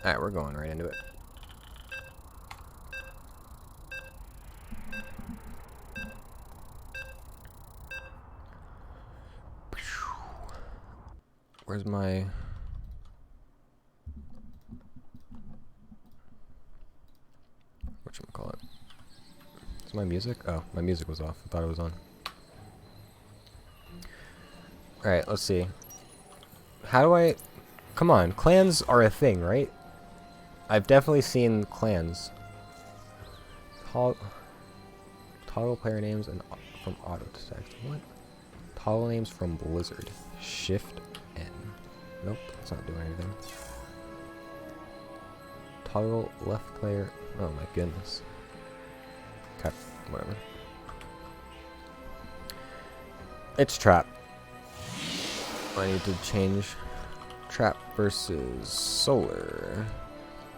Alright, we're going right into it. Where's my... whatchamacallit? Is my music? Oh, my music was off. I thought it was on. Alright, let's see. How do I... Come on, clans are a thing, right? I've definitely seen clans. Toggle player names and from auto detect. What? Toggle names from Blizzard. Shift N. Nope, it's not doing anything. Toggle left player. Oh my goodness. Okay, whatever. It's trap. I need to change. Trap versus solar.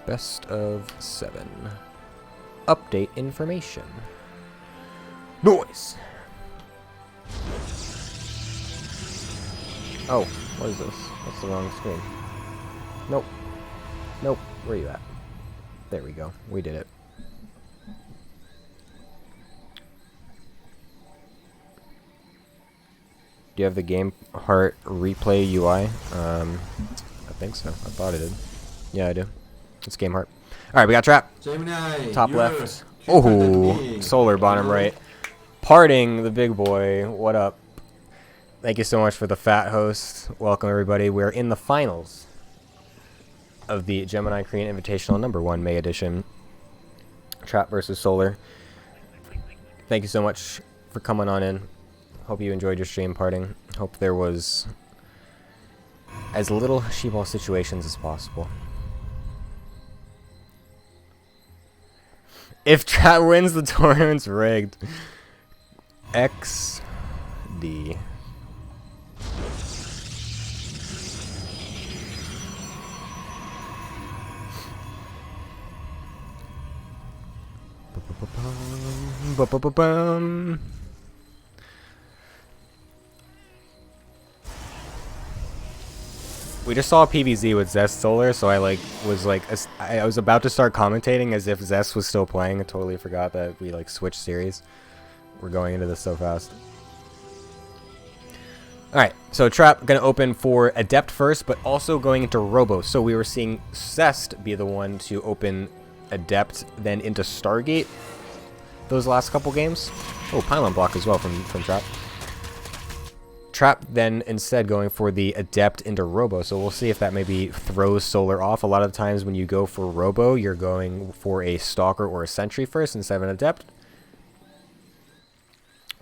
Best of 7. Update information. Noise! Oh, what is this? That's the wrong screen. Nope. Nope. Where are you at? There we go. We did it. Do you have the game heart replay UI? I think so. I thought it did. Yeah, I do. It's game heart. Alright, we got trap. Gemini, Top left. Oh, solar bottom right. Parting the big boy. What up? Thank you so much for the fat host. Welcome everybody. We're in the finals of the Gemini Korean Invitational #1 May edition. Trap versus solar. Thank you so much for coming on in. Hope you enjoyed your stream, parting. Hope there was as little she-ball situations as possible. If Trap wins, the tournament's rigged. XD. Ba-ba-ba-bum. We just saw PVZ with Zest Solar, so I was about to start commentating as if Zest was still playing. I totally forgot that we switched series. We're going into this so fast. Alright, so Trap gonna open for Adept first, but also going into Robo. So we were seeing Zest be the one to open Adept, then into Stargate those last couple games. Oh, Pylon block as well from Trap. Trap then instead going for the Adept into Robo, so we'll see if that maybe throws Solar off. A lot of times when you go for Robo, you're going for a Stalker or a Sentry first instead of an Adept.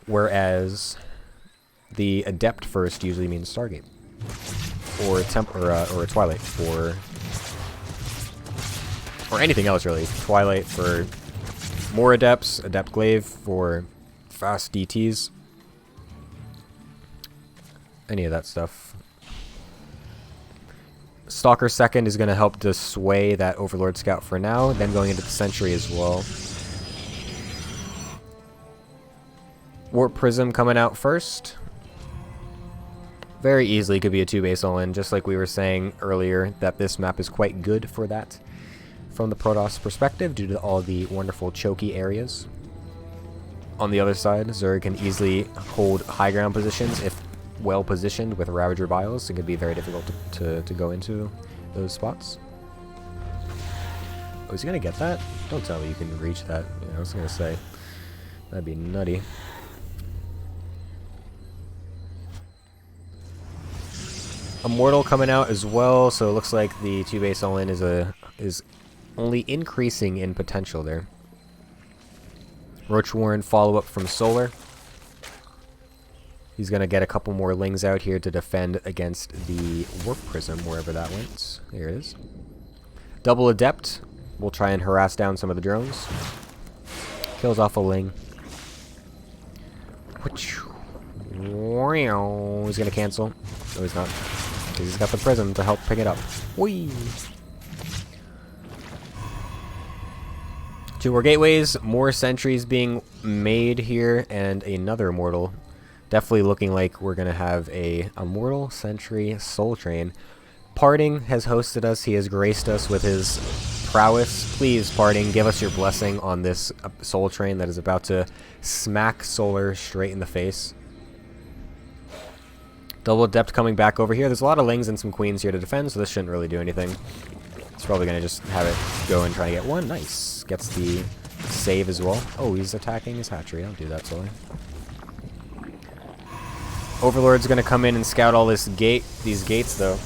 Whereas the Adept first usually means Stargate. Or a Twilight or anything else really. Twilight for more Adepts, Adept Glaive for fast DTs. Any of that stuff. Stalker second is going to help to sway that Overlord Scout for now, then going into the Sentry as well. Warp Prism coming out first. Very easily could be a 2-base all-in, just like we were saying earlier, that this map is quite good for that from the Protoss perspective due to all the wonderful choky areas. On the other side, Zerg can easily hold high ground positions if well positioned with Ravager Biles. It could be very difficult to go into those spots. Oh, is he gonna get that? Don't tell me you can reach that. Yeah, I was gonna say that'd be nutty. Immortal coming out as well, so it looks like the 2-base all-in is only increasing in potential there. Roach Warren follow-up from Solar. He's going to get a couple more Lings out here to defend against the Warp Prism, wherever that went. There it is. Double Adept. We'll try and harass down some of the drones. Kills off a Ling. He's going to cancel. No, he's not. Because he's got the Prism to help pick it up. Whee! 2 more gateways, more sentries being made here, and another Immortal. Definitely looking like we're going to have a Immortal, Sentry, Soul Train Parting has hosted us. He has graced us with his prowess. Please, Parting, give us your blessing on this Soul Train that is about to smack Solar straight in the face. Double Adept coming back over here. There's a lot of Lings and some Queens here to defend, so this shouldn't really do anything. It's probably going to just have it go and try to get one. Nice. Gets the save as well. Oh, he's attacking his hatchery. Don't do that, Solar. Overlord's going to come in and scout all these gates, though.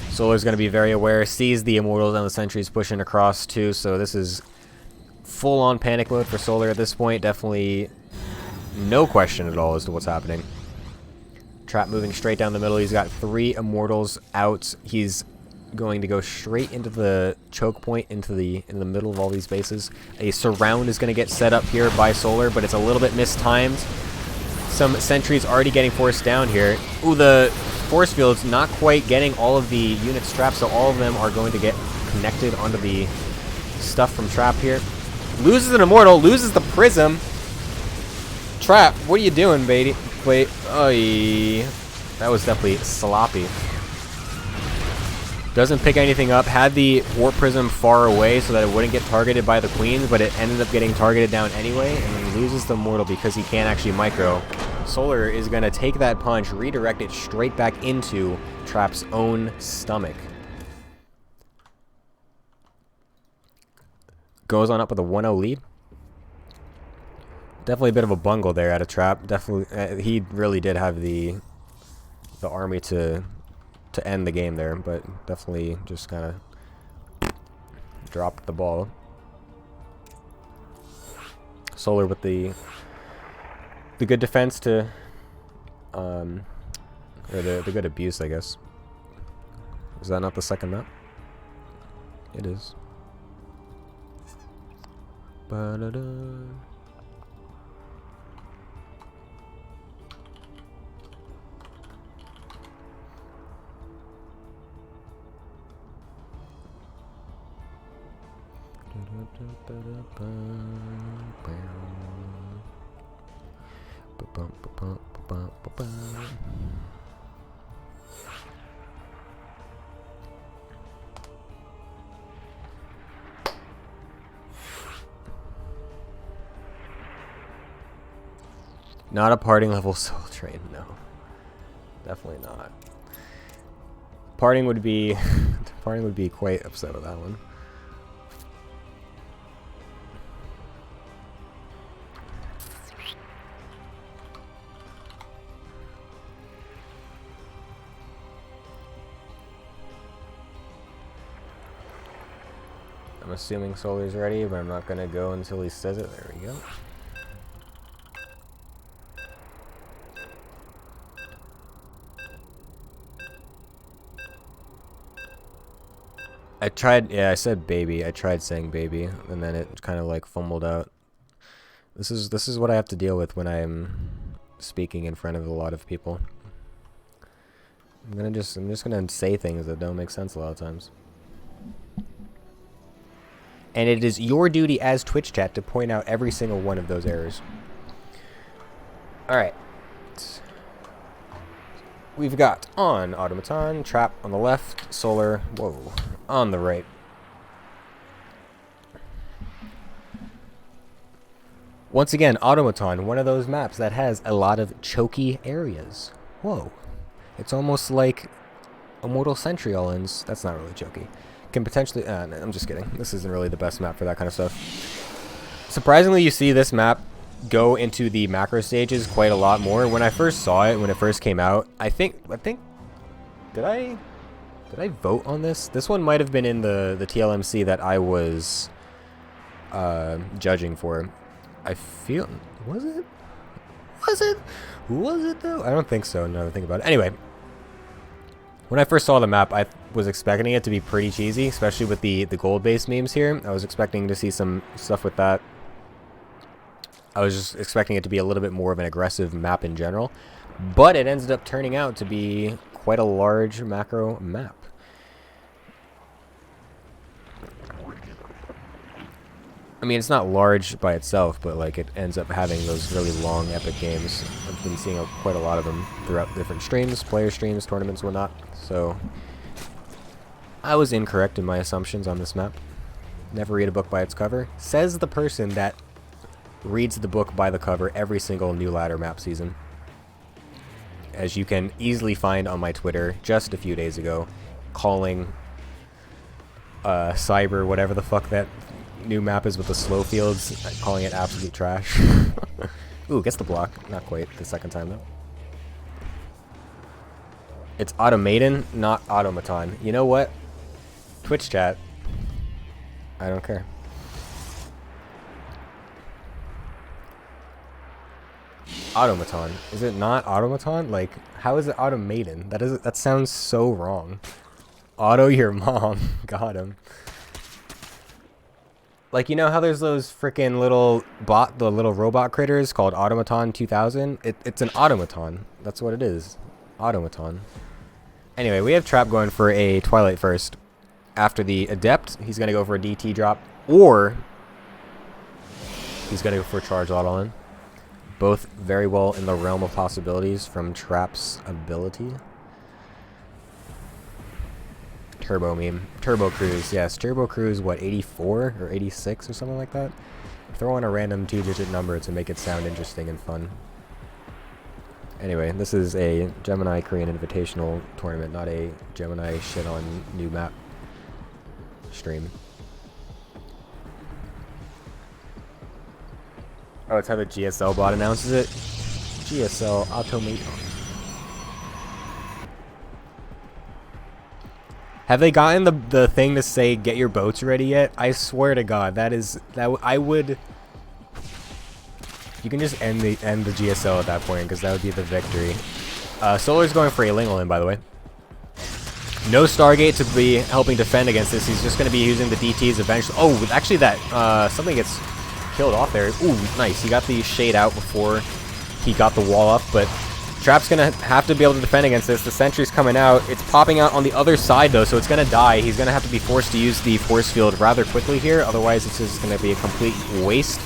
Solar's going to be very aware, sees the Immortals and the Sentries pushing across too, so this is full-on panic mode for Solar at this point. Definitely no question at all as to what's happening. Trap moving straight down the middle. He's got 3 Immortals out. He's going to go straight into the choke point in the middle of all these bases. A surround is going to get set up here by Solar, but it's a little bit mistimed. Some Sentries already getting forced down here. Ooh, the force field's not quite getting all of the units trapped, so all of them are going to get connected onto the stuff from Trap here. Loses an Immortal, loses the Prism. Trap, what are you doing, baby? Wait, oy. That was definitely sloppy. Doesn't pick anything up. Had the Warp Prism far away so that it wouldn't get targeted by the Queens, but it ended up getting targeted down anyway, and he loses the Immortal because he can't actually micro. Solar is going to take that punch, redirect it straight back into Trap's own stomach. Goes on up with a 1-0 lead. Definitely a bit of a bungle there out of Trap. Definitely, he really did have the army to end the game there, but definitely just kind of dropped the ball. Solar with the good defense to, or the good abuse, I guess. Is that not the second map? It is. Ba-da-da. Not a parting level Soul Train, no. Definitely not. Parting would be quite upset with that one. I'm assuming Solar's ready, but I'm not gonna go until he says it. There we go. I tried, yeah, I said baby. I tried saying baby, and then it kind of like fumbled out. This is what I have to deal with when I'm speaking in front of a lot of people. I'm just gonna say things that don't make sense a lot of times. And it is your duty as Twitch chat to point out every single one of those errors. Alright. We've got on Automaton, Trap on the left, Solar, whoa, on the right. Once again, Automaton, one of those maps that has a lot of choky areas. Whoa. It's almost like Immortal Sentry all-ins. That's not really choky. Can potentially... no, I'm just kidding. This isn't really the best map for that kind of stuff. Surprisingly, you see this map go into the macro stages quite a lot more. When I first saw it, when it first came out, I think did I vote on this? This one might have been in the TLMC that I was judging for. I feel... Was it? Was it though? I don't think so, now that I think about it. Anyway, when I first saw the map, I was expecting it to be pretty cheesy, especially with the gold-based memes here. I was expecting to see some stuff with that. I was just expecting it to be a little bit more of an aggressive map in general. But it ended up turning out to be quite a large macro map. I mean, it's not large by itself, but like it ends up having those really long, epic games. I've been seeing quite a lot of them throughout different streams, player streams, tournaments, whatnot. So I was incorrect in my assumptions on this map. Never read a book by its cover. Says the person that reads the book by the cover every single new ladder map season. As you can easily find on my Twitter just a few days ago, calling Cyber, whatever the fuck that new map is with the slow fields, calling it absolute trash. Ooh, gets the block. Not quite the second time though. It's Automaton, not Automaton. You know what? Twitch chat. I don't care. Automaton. Is it not Automaton? Like, how is it Automaton? That sounds so wrong. Auto your mom. Got him. Like, you know how there's those freaking the little robot critters called Automaton 2000? It's an automaton. That's what it is. Automaton. Anyway, we have Trap going for a Twilight first. After the Adept, he's going to go for a DT drop, or he's going to go for a charge auto in. Both very well in the realm of possibilities from Trap's ability. Turbo meme. Turbo Cruise, yes. Turbo Cruise, what, 84 or 86 or something like that? Throw in a random 2-digit number to make it sound interesting and fun. Anyway, this is a Gemini Korean Invitational tournament, not a Gemini shit on new map stream. Oh, it's how the GSL bot announces it? GSL Automaton. Have they gotten the thing to say get your boats ready yet? I swear to God, I would. You can just end the GSL at that point because that would be the victory. Solar's going for a Lingolan, by the way. No Stargate to be helping defend against this. He's just going to be using the DTs eventually. Oh, actually that something gets killed off there. Ooh, nice. He got the shade out before he got the wall up, but Trap's going to have to be able to defend against this. The sentry's coming out. It's popping out on the other side, though, so it's going to die. He's going to have to be forced to use the force field rather quickly here. Otherwise, it's just going to be a complete waste.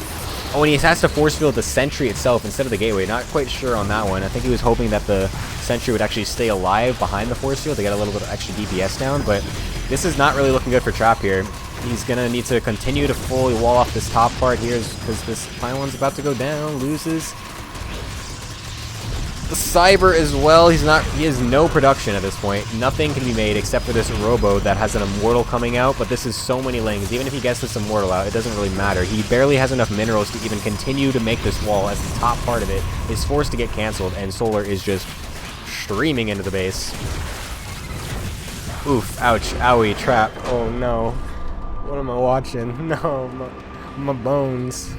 Oh, and he has to force field the sentry itself instead of the gateway. Not quite sure on that one. I think he was hoping that the sentry would actually stay alive behind the force field to get a little bit of extra DPS down, but this is not really looking good for Trap here. He's going to need to continue to fully wall off this top part here because this final one's about to go down. Loses the Cyber as well. He has no production at this point. Nothing can be made except for this Robo that has an Immortal coming out, but this is so many lanes. Even if he gets this Immortal out, it doesn't really matter. He barely has enough minerals to even continue to make this wall, as the top part of it is forced to get cancelled, and Solar is just streaming into the base. Oof, ouch, owie, Trap. Oh no. What am I watching? No, my bones.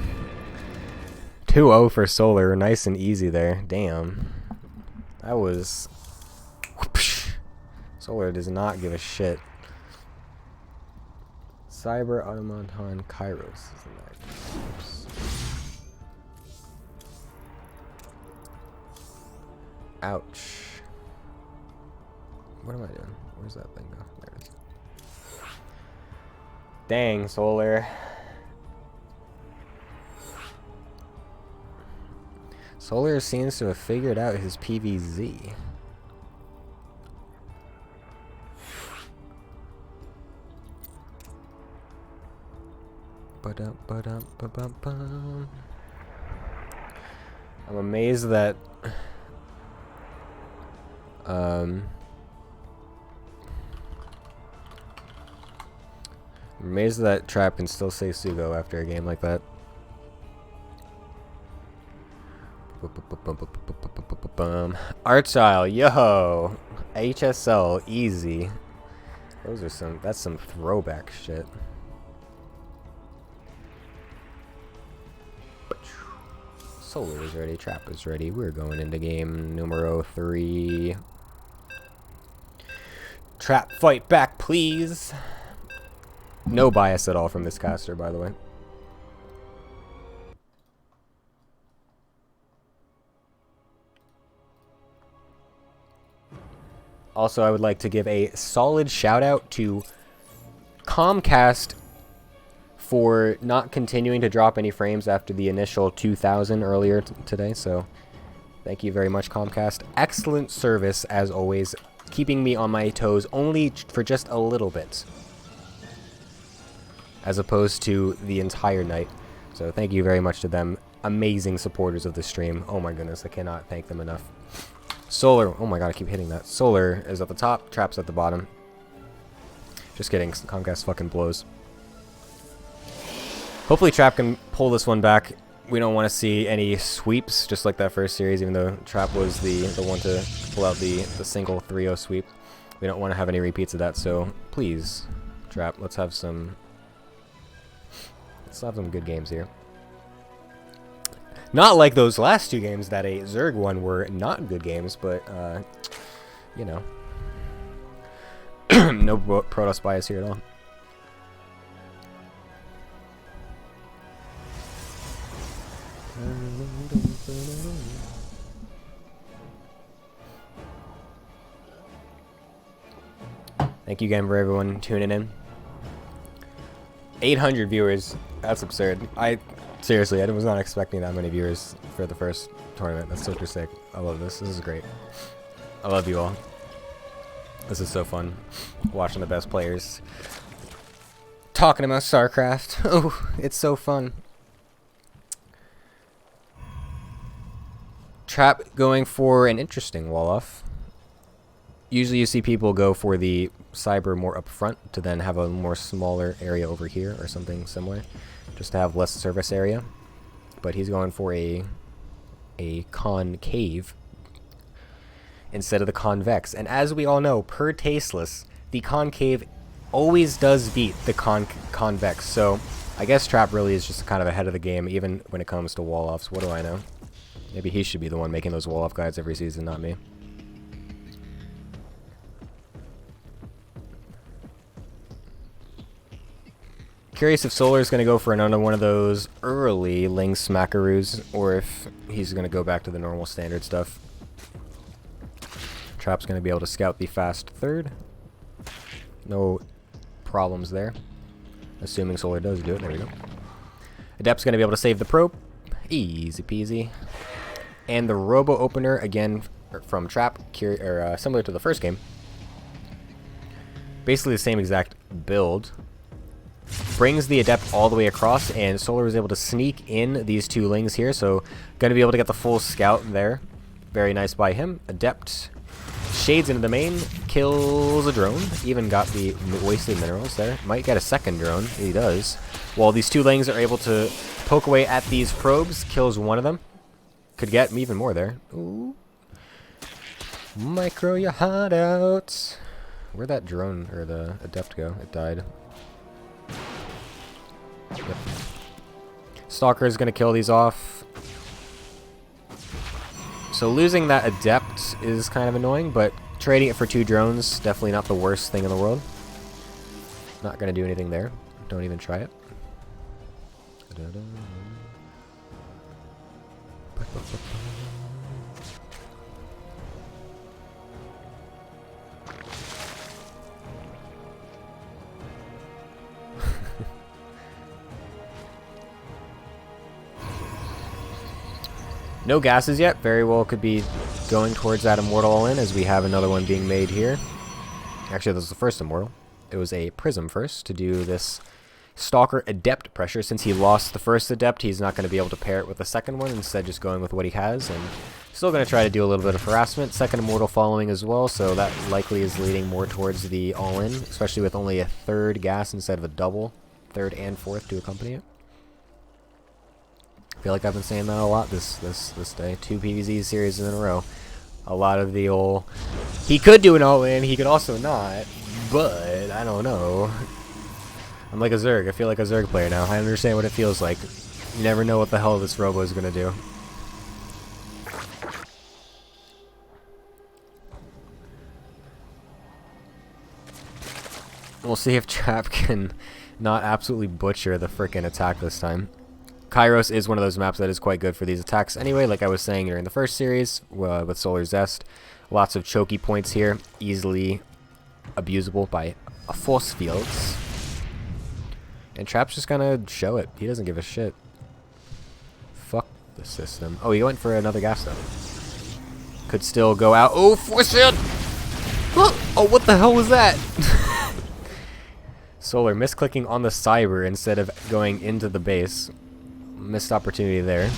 2-0 for Solar. Nice and easy there. Damn. That was... Whoopsh. Solar does not give a shit. Cyber Automaton Kairos is the next. Ouch. What am I doing? Where's that thing go? There it is. Dang, Solar. Solar seems to have figured out his PVZ. I'm amazed that I'm amazed that Trap can still say Sugo after a game like that. Archile, yo, HSL, easy. Those are that's some throwback shit. Solar is ready, Trap is ready. We're going into game numero 3. Trap, fight back, please. No bias at all from this caster, by the way. Also, I would like to give a solid shout out to Comcast for not continuing to drop any frames after the initial 2,000 earlier today. So thank you very much, Comcast. Excellent service, as always, keeping me on my toes only for just a little bit, as opposed to the entire night. So thank you very much to them. Amazing supporters of the stream. Oh my goodness, I cannot thank them enough. Solar, oh my god, I keep hitting that. Solar is at the top, Trap's at the bottom. Just kidding, Comcast fucking blows. Hopefully Trap can pull this one back. We don't want to see any sweeps, just like that first series, even though Trap was the one to pull out the single 3-0 sweep. We don't want to have any repeats of that, so please, Trap, let's have some good games here. Not like those last two games that a Zerg won were not good games, but, you know. No Protoss bias here at all. Thank you again for everyone tuning in. 800 viewers. That's absurd. Seriously, I was not expecting that many viewers for the first tournament. That's super sick. I love this. This is great. I love you all. This is so fun. Watching the best players talking about StarCraft. Oh, it's so fun. Trap going for an interesting wall-off. Usually you see people go for the cyber more up front to then have a more smaller area over here or something similar, just to have less surface area. But he's going for a concave instead of the convex. And as we all know, per Tasteless, the concave always does beat the convex. So I guess Trap really is just kind of ahead of the game, even when it comes to wall-offs. What do I know? Maybe he should be the one making those wall-off guides every season, not me. Curious if Solar is going to go for another one of those early Ling Smackaroos, or if he's going to go back to the normal standard stuff. Trap's going to be able to scout the fast third. No problems there. Assuming Solar does do it. There we go. Adept's going to be able to save the probe. Easy peasy. And the Robo Opener, again, from Trap, similar to the first game. Basically the same exact build. Brings the Adept all the way across, and Solar was able to sneak in these two Lings here, so going to be able to get the full scout there. Very nice by him. Adept shades into the main, kills a drone, even got the wasted minerals there. Might get a second drone, he does. While these two Lings are able to poke away at these probes, kills one of them. Could get even more there. Ooh. Micro your heart out. Where'd that drone, or the Adept go? It died. Yep. Stalker is going to kill these off. So losing that Adept is kind of annoying, but trading it for two drones, definitely not the worst thing in the world. Not going to do anything there. Don't even try it. No gases yet. Very well could be going towards that Immortal all-in, as we have another one being made here. Actually, this was the first Immortal. It was a Prism first to do this Stalker Adept pressure. Since he lost the first Adept, he's not going to be able to pair it with the second one, instead just going with what he has. And still going to try to do a little bit of harassment. Second Immortal following as well, so that likely is leading more towards the all-in, especially with only a third gas instead of a double, third and fourth to accompany it. I feel like I've been saying that a lot this day. 2 PvZ series in a row. A lot of the old, he could do an all-in, he could also not, but I don't know. I'm like a Zerg. I feel like a Zerg player now. I understand what it feels like. You never know what the hell this Robo is going to do. We'll see if Trap can not absolutely butcher the frickin' attack this time. Kairos is one of those maps that is quite good for these attacks anyway, like I was saying during the first series with Solar Zest. Lots of choky points here, easily abusable by force fields. And Trap's just gonna show it. He doesn't give a shit. Fuck the system. Oh, he went for another gas though. Could still go out. Oh, force it! Oh, what the hell was that? Solar misclicking on the cyber instead of going into the base. Missed opportunity there.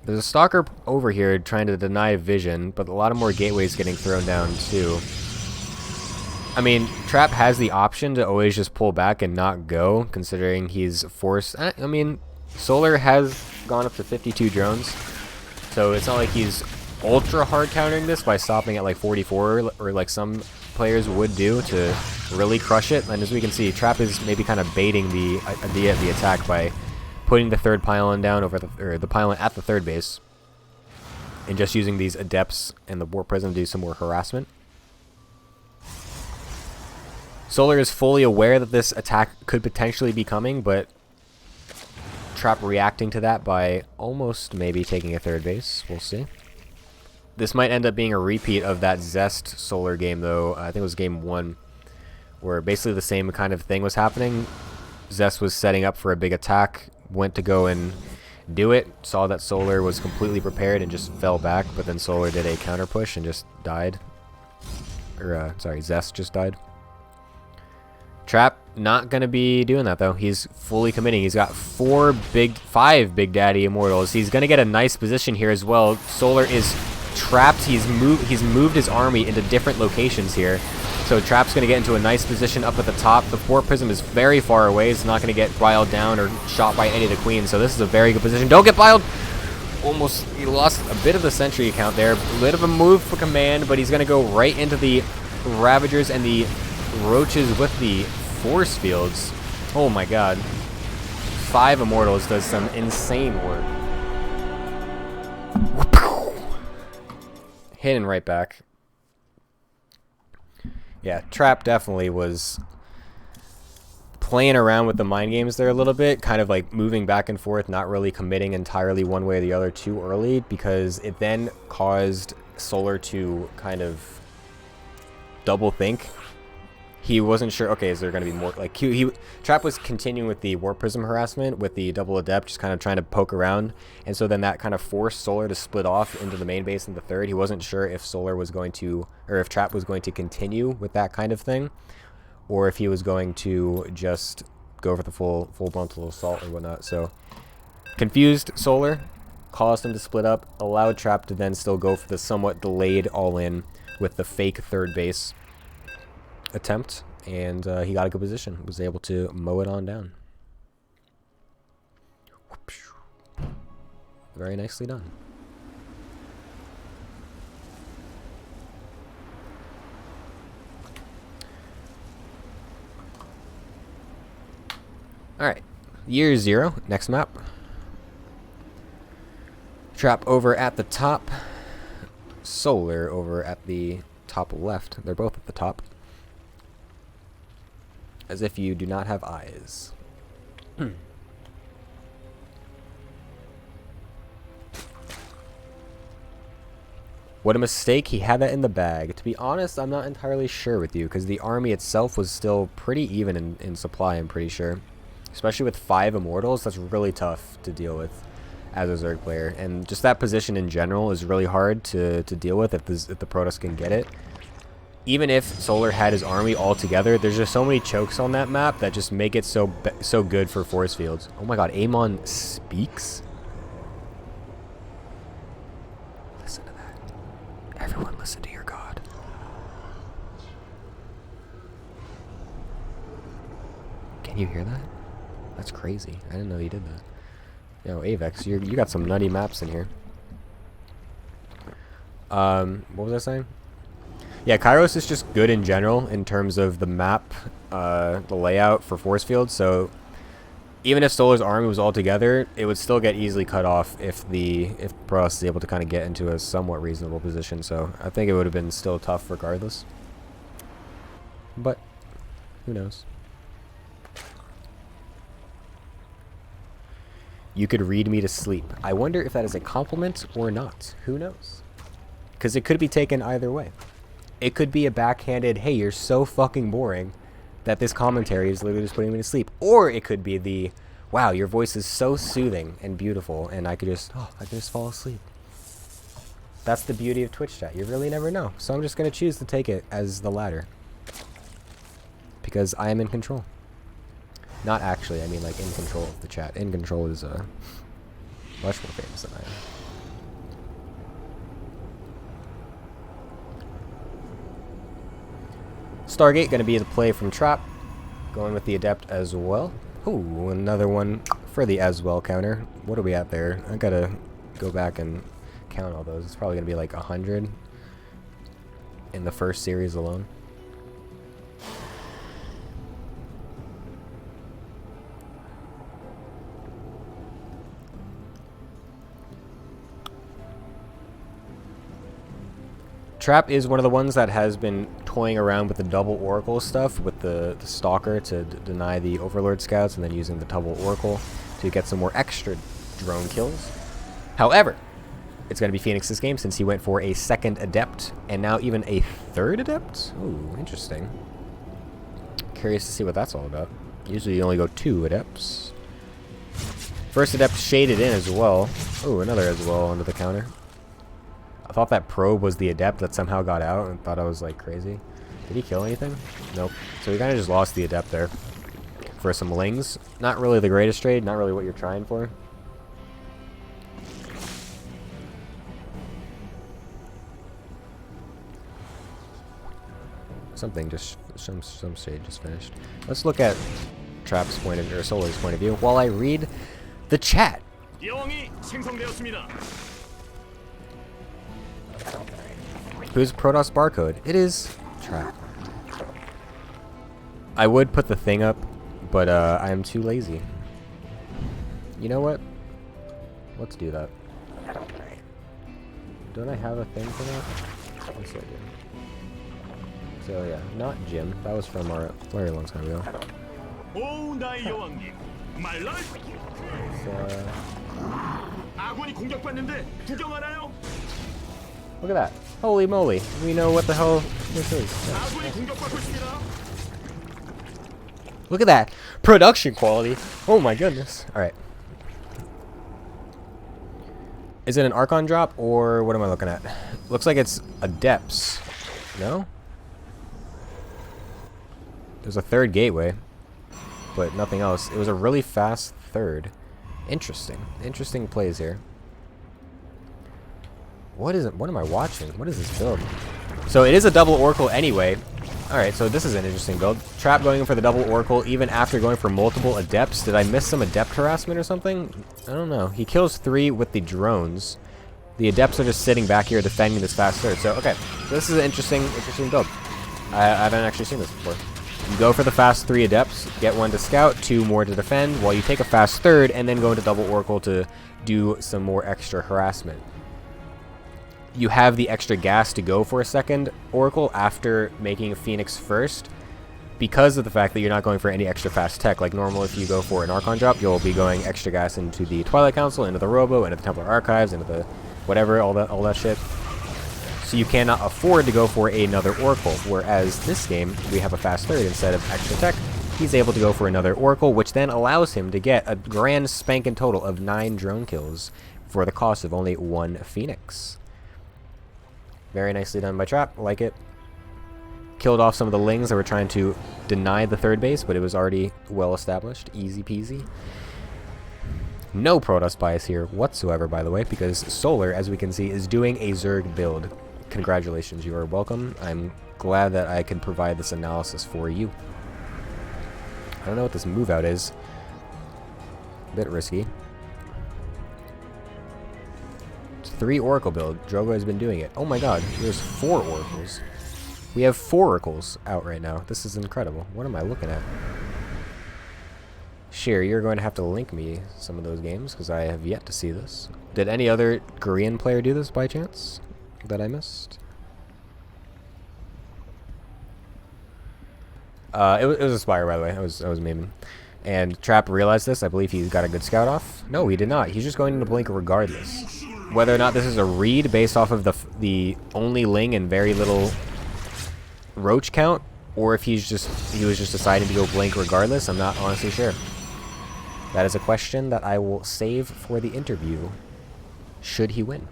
There's a stalker over here trying to deny vision, but a lot of more gateways getting thrown down too. I mean, Trap has the option to always just pull back and not go, considering he's forced. I mean, Solar has gone up to 52 drones, so it's not like he's ultra hard countering this by stopping at like 44 or like some players would do to really crush it. And as we can see, Trap is maybe kind of baiting the idea of the attack by putting the third pylon down over the pylon at the third base and just using these adepts and the warp prism to do some more harassment. Solar is fully aware that this attack could potentially be coming, but Trap reacting to that by almost maybe taking a third base. We'll see. This might end up being a repeat of that Zest Solar game, though. I think it was game 1, where basically the same kind of thing was happening. Zest was setting up for a big attack, went to go and do it, saw that Solar was completely prepared and just fell back, but then Solar did a counter push and just died. Or, sorry, Zest just died. Trap not gonna be doing that though. He's fully committing. He's got 5 Big Daddy Immortals. He's gonna get a nice position here as well. Solar is trapped. He's moved his army into different locations here. So Trap's gonna get into a nice position up at the top. The Warp Prism is very far away. It's not gonna get riled down or shot by any of the queens. So this is a very good position. Don't get biled. Almost, he lost a bit of the sentry count there. A bit of a move for command, but he's gonna go right into the Ravagers and the Roaches with the force fields. Oh my god. 5 Immortals does some insane work. Hitting right back. Yeah, Trap definitely was playing around with the mind games there a little bit, kind of like moving back and forth, not really committing entirely one way or the other too early, because it then caused Solar to kind of double think. He wasn't sure, okay, is there going to be more, like, Trap was continuing with the Warp Prism harassment with the double Adept, just kind of trying to poke around, and so then that kind of forced Solar to split off into the main base in the third. He wasn't sure if Solar was going to, or if Trap was going to continue with that kind of thing, or if he was going to just go for the full frontal assault or whatnot. So, confused Solar, caused him to split up, allowed Trap to then still go for the somewhat delayed all-in with the fake third base attempt, and he got a good position, was able to mow it on down. Very nicely done. Alright, year 0, next map. Trap over at the top, Solar over at the top left. They're both at the top. As if you do not have eyes. What a mistake. He had that in the bag. To be honest, I'm not entirely sure with you, because the army itself was still pretty even in supply, I'm pretty sure. Especially with 5 Immortals, that's really tough to deal with as a Zerg player. And just that position in general is really hard to deal with if the Protoss can get it. Even if Solar had his army all together, there's just so many chokes on that map that just make it so good for force fields. Oh my god, Amon speaks? Listen to that. Everyone listen to your god. Can you hear that? That's crazy. I didn't know you did that. Yo, Avex, you got some nutty maps in here. What was I saying? Yeah, Kairos is just good in general in terms of the map, the layout for force fields. So even if Solar's army was all together, it would still get easily cut off if Protoss is able to kind of get into a somewhat reasonable position. So I think it would have been still tough regardless. But who knows? You could read me to sleep. I wonder if that is a compliment or not. Who knows? Because it could be taken either way. It could be a backhanded, hey, you're so fucking boring, that this commentary is literally just putting me to sleep. Or it could be the, wow, your voice is so soothing and beautiful, and I could just fall asleep. That's the beauty of Twitch chat. You really never know. So I'm just going to choose to take it as the latter. Because I am in control. Not actually, I mean like in control of the chat. In control is much more famous than I am. Stargate going to be the play from Trap. Going with the Adept as well. Ooh, another one for the as well counter. What are we at there? I gotta go back and count all those. It's probably going to be like 100 in the first series alone. Trap is one of the ones that has been toying around with the double Oracle stuff with the Stalker to deny the Overlord scouts, and then using the double Oracle to get some more extra drone kills. However, it's going to be Phoenix this game since he went for a second Adept and now even a third Adept. Ooh, interesting. Curious to see what that's all about. Usually you only go 2 Adepts. First Adept shaded in as well. Ooh, another as well under the counter. I thought that probe was the Adept that somehow got out and thought I was like crazy. Did he kill anything? Nope. So we kind of just lost the Adept there for some Lings. Not really the greatest trade, not really what you're trying for. Something just, some shade just finished. Let's look at Trap's point of view, or Solar's point of view, while I read the chat. Who's Protoss barcode? It is Trap. I would put the thing up, but I am too lazy. You know what? Let's do that. Don't I have a thing for that? Yes, I do. So yeah, not Jim. That was from our very long time ago. Look at that. Holy moly. We know what the hell this is. Look at that. Production quality. Oh my goodness. Alright. Is it an Archon drop or what am I looking at? Looks like it's Adepts. No? There's a third gateway, but nothing else. It was a really fast third. Interesting. Interesting plays here. What is it? What am I watching? What is this build? So it is a double Oracle anyway. Alright, so this is an interesting build. Trap going for the double Oracle even after going for multiple Adepts. Did I miss some Adept harassment or something? I don't know. He kills 3 with the drones. The Adepts are just sitting back here defending this fast third. So, okay. So this is an interesting build. I haven't actually seen this before. You go for the fast 3 Adepts, get 1 to scout, 2 more to defend, while you take a fast third and then go into double Oracle to do some more extra harassment. You have the extra gas to go for a second Oracle after making a Phoenix first because of the fact that you're not going for any extra fast tech. Like normal, if you go for an Archon drop, you'll be going extra gas into the Twilight Council, into the Robo, into the Templar Archives, into the whatever, all that shit. So you cannot afford to go for another Oracle, whereas this game, we have a fast third instead of extra tech. He's able to go for another Oracle, which then allows him to get a grand spanking total of 9 drone kills for the cost of only 1 Phoenix. Very nicely done by Trap. Like it. Killed off some of the Lings that were trying to deny the third base, but it was already well established. Easy peasy. No Protoss bias here whatsoever, by the way, because Solar, as we can see, is doing a Zerg build. Congratulations, you are welcome. I'm glad that I could provide this analysis for you. I don't know what this move out is. A bit risky. 3 Oracle build. Drogo has been doing it. Oh my god, there's 4 Oracles. We have 4 Oracles out right now. This is incredible. What am I looking at? Sure, you're going to have to link me some of those games, because I have yet to see this. Did any other Korean player do this by chance that I missed? It was a Spire, by the way. I was memeing. And Trap realized this. I believe he got a good scout off. No, he did not. He's just going into Blink regardless. Whether or not this is a read based off of the only Ling and very little Roach count or if he was just deciding to go Blink regardless. I'm not honestly sure. That is a question that I will save for the interview, should he win.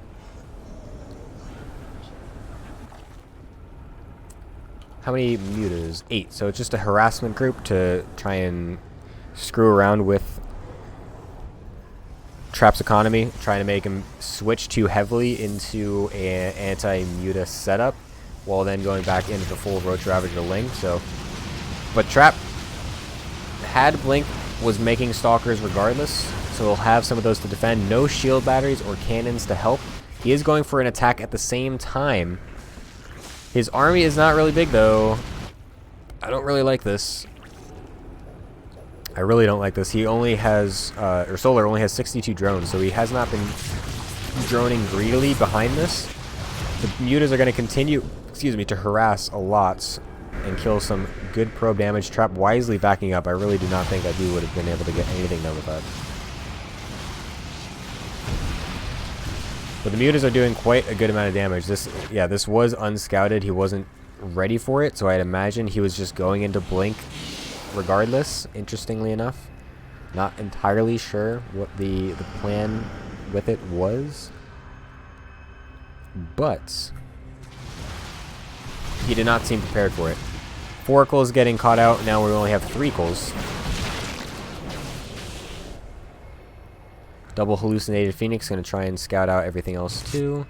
How many mutas? 8. So it's just a harassment group to try and screw around with Trap's economy, trying to make him switch too heavily into an anti-muta setup, while then going back into the full Roach Ravager Ling. So, but Trap had Blink, was making Stalkers regardless, so he'll have some of those to defend. No shield batteries or cannons to help. He is going for an attack at the same time. His army is not really big though. I don't really like this. I really don't like this. He only has, or Solar only has 62 drones, so he has not been droning greedily behind this. The mutas are going to continue, to harass a lot and kill some good probe damage. Trap wisely backing up. I really do not think that he would have been able to get anything done with that. But the mutas are doing quite a good amount of damage. This was unscouted. He wasn't ready for it, so I'd imagine he was just going into Blink regardless, interestingly enough. Not entirely sure what the plan with it was, but he did not seem prepared for it. 4 Oracles getting caught out. Now we only have 3 Oracles. Double Hallucinated Phoenix, going to try and scout out everything else too.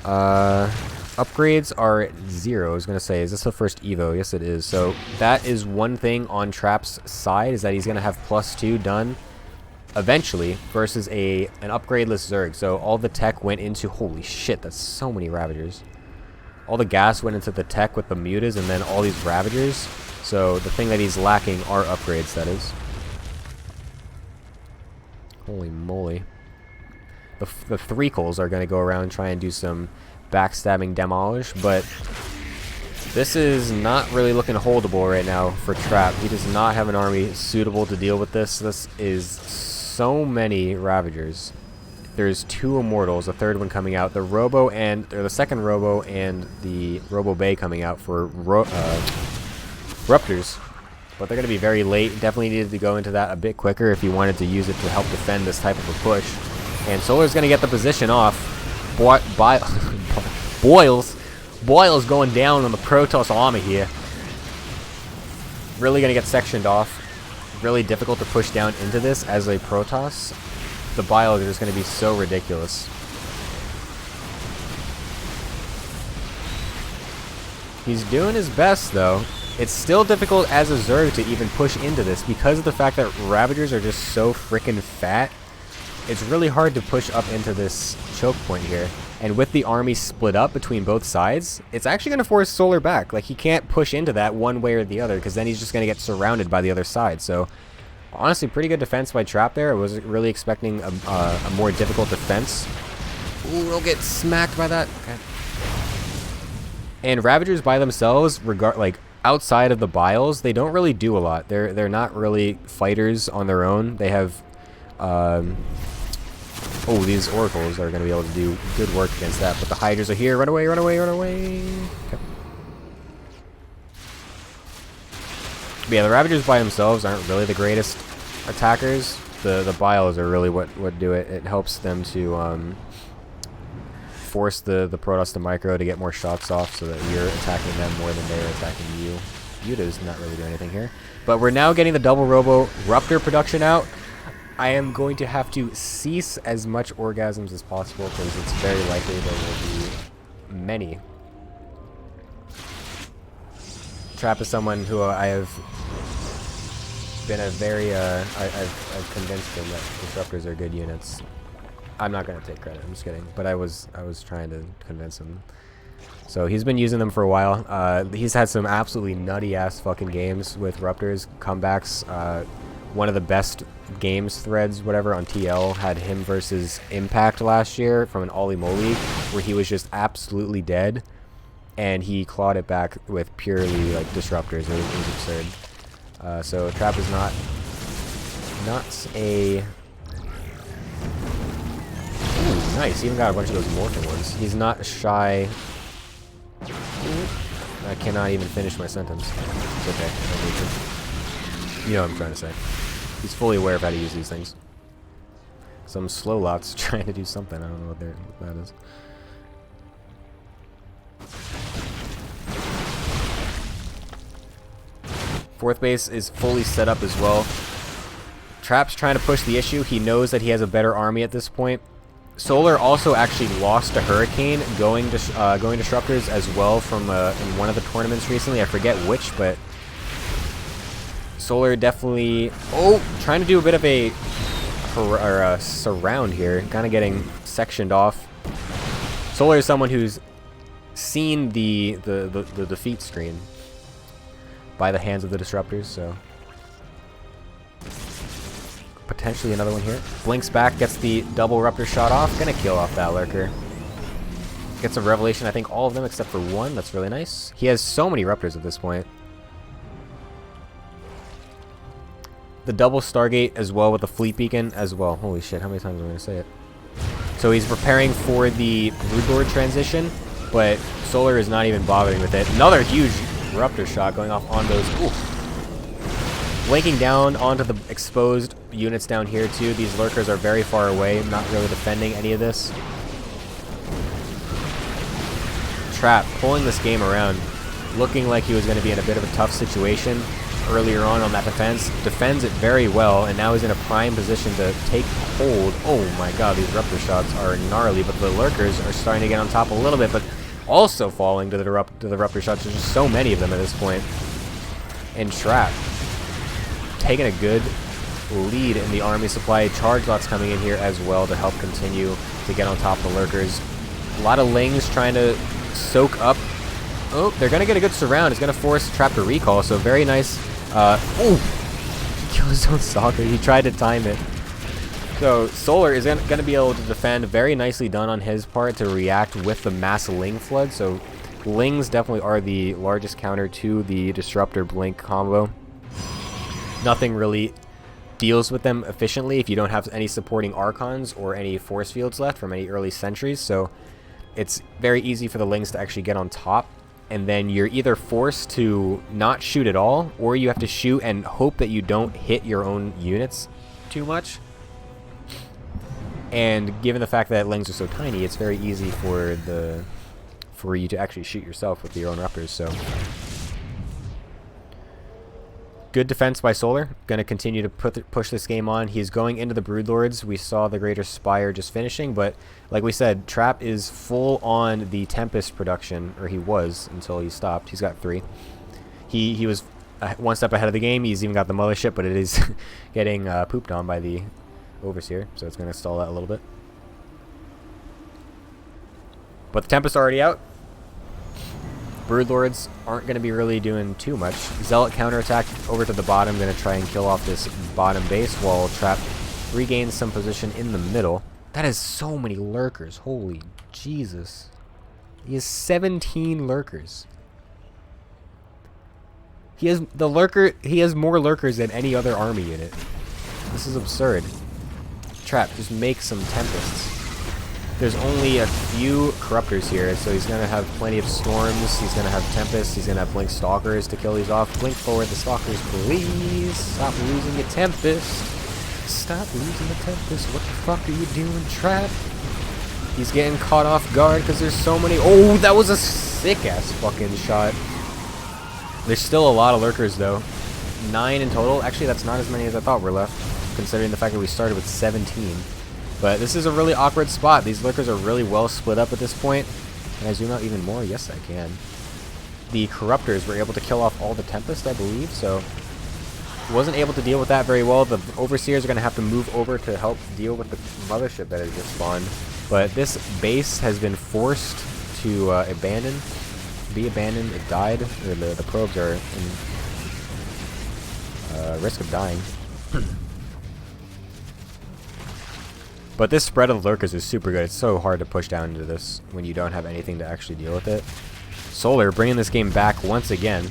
Upgrades are 0. I was going to say, is this the first Evo? Yes, it is. So that is one thing on Trap's side, is that he's going to have +2 done eventually versus an upgradeless Zerg. So all the tech went into, holy shit, that's so many Ravagers. All the gas went into the tech with the mutas and then all these Ravagers. So the thing that he's lacking are upgrades, that is. Holy moly. The 3 Coals are going to go around and try and do some backstabbing demolish, but this is not really looking holdable right now for Trap. He does not have an army suitable to deal with this. This is so many Ravagers. There's 2 Immortals, a 3rd one coming out. The Robo and, or the 2nd Robo and the Robo Bay coming out for Ruptors. But they're going to be very late. Definitely needed to go into that a bit quicker if you wanted to use it to help defend this type of a push. And Solar's going to get the position off. Boyle's going down on the Protoss army here. Really going to get sectioned off. Really difficult to push down into this as a Protoss. The Bile is going to be so ridiculous. He's doing his best though. It's still difficult as a Zerg to even push into this because of the fact that Ravagers are just so freaking fat. It's really hard to push up into this choke point here. And with the army split up between both sides, it's actually going to force Solar back. Like, he can't push into that one way or the other because then he's just going to get surrounded by the other side. So, honestly, pretty good defense by Trap there. I was really expecting a more difficult defense. Ooh, we'll get smacked by that. Okay. And Ravagers by themselves, outside of the Biles, they don't really do a lot. They're not really fighters on their own. They have these Oracles are going to be able to do good work against that. But the Hydras are here. Run away, run away, run away. Okay. But yeah, the Ravagers by themselves aren't really the greatest attackers. The Biles are really what do it. It helps them to force the Protoss to micro to get more shots off so that you're attacking them more than they're attacking you. Yuta's not really doing anything here. But we're now getting the double Robo Ruptor production out. I am going to have to cease as much orgasms as possible because it's very likely there will be many. Trap is someone who I have been a very, I've convinced him that Disruptors are good units. I'm not going to take credit, I'm just kidding. But I was trying to convince him. So he's been using them for a while. He's had some absolutely nutty-ass fucking games with Ruptors, comebacks. One of the best games threads, whatever, on TL had him versus Impact last year from an Ollie Moly, where he was just absolutely dead, and he clawed it back with purely like Disruptors. It was absurd. So Trap is not a... Ooh, nice. He even got a bunch of those morphing ones. He's not shy. I cannot even finish my sentence. It's okay. I don't need to. You know what I'm trying to say. He's fully aware of how to use these things. Some slow lots trying to do something. I don't know what that is. Fourth base is fully set up as well. Trap's trying to push the issue. He knows that he has a better army at this point. Solar also actually lost to Hurricane going Disruptors as well from in one of the tournaments recently. I forget which, but Solar definitely trying to do a bit of a surround here, kind of getting sectioned off. Solar is someone who's seen the defeat screen by the hands of the Disruptors, so potentially another one here. Blinks back, gets the double Ruptor shot off. Gonna kill off that Lurker. Gets a Revelation, I think all of them except for one. That's really nice. He has so many Ruptors at this point. The double Stargate as well with the Fleet Beacon as well. Holy shit, how many times am I gonna say it? So he's preparing for the Broodlord transition, but Solar is not even bothering with it. Another huge Ruptor shot going off on those. Ooh. Blinking down onto the exposed units down here too. These Lurkers are very far away, not really defending any of this. Trap pulling this game around, looking like he was going to be in a bit of a tough situation earlier on that defense. Defends it very well, and now he's in a prime position to take hold. Oh my god, these Ruptor shots are gnarly, but the Lurkers are starting to get on top a little bit, but also falling to the Ruptor shots. There's just so many of them at this point. And Trap taking a good lead in the army supply. Charge lots coming in here as well to help continue to get on top of the Lurkers. A lot of Lings trying to soak up. Oh, they're going to get a good surround. It's going to force Trap to recall, so very nice. Oh! He killed his own Stalker. He tried to time it. So Solar is going to be able to defend. Very nicely done on his part to react with the mass Ling flood. So Lings definitely are the largest counter to the Disruptor Blink combo. Nothing really deals with them efficiently if you don't have any supporting Archons or any force fields left from any early sentries. So it's very easy for the Lings to actually get on top. And then you're either forced to not shoot at all, or you have to shoot and hope that you don't hit your own units too much. And given the fact that Lings are so tiny, it's very easy for you to actually shoot yourself with your own Ruptors. So good defense by Solar. Going to continue to push this game on. He's going into the Broodlords. We saw the Greater Spire just finishing, but like we said, Trap is full on the Tempest production, or he was until he stopped. He's got 3. He was one step ahead of the game. He's even got the Mothership, but it is getting pooped on by the Overseer, so it's going to stall that a little bit. But the Tempest already out. Broodlords aren't going to be really doing too much. Zealot counterattack over to the bottom, going to try and kill off this bottom base while Trap regains some position in the middle. That is so many Lurkers. Holy Jesus. He has 17 Lurkers. He has more Lurkers than any other army unit. This is absurd. Trap, just make some Tempests. There's only a few Corruptors here, so he's going to have plenty of Storms, he's going to have Tempests, he's going to have Blink Stalkers to kill these off. Blink forward the Stalkers, please! Stop losing your Tempest! Stop losing the Tempest! What the fuck are you doing, Trap? He's getting caught off guard because there's so many... Oh, that was a sick-ass fucking shot. There's still a lot of Lurkers, though. 9 in total. Actually, that's not as many as I thought were left, considering the fact that we started with 17. But this is a really awkward spot. These Lurkers are really well split up at this point. Can I zoom out even more? Yes, I can. The Corruptors were able to kill off all the Tempest, I believe, so wasn't able to deal with that very well. The Overseers are going to have to move over to help deal with the Mothership that has just spawned. But this base has been forced to be abandoned. It died. Or the probes are in risk of dying. But this spread of Lurkers is super good. It's so hard to push down into this when you don't have anything to actually deal with it. Solar bringing this game back once again.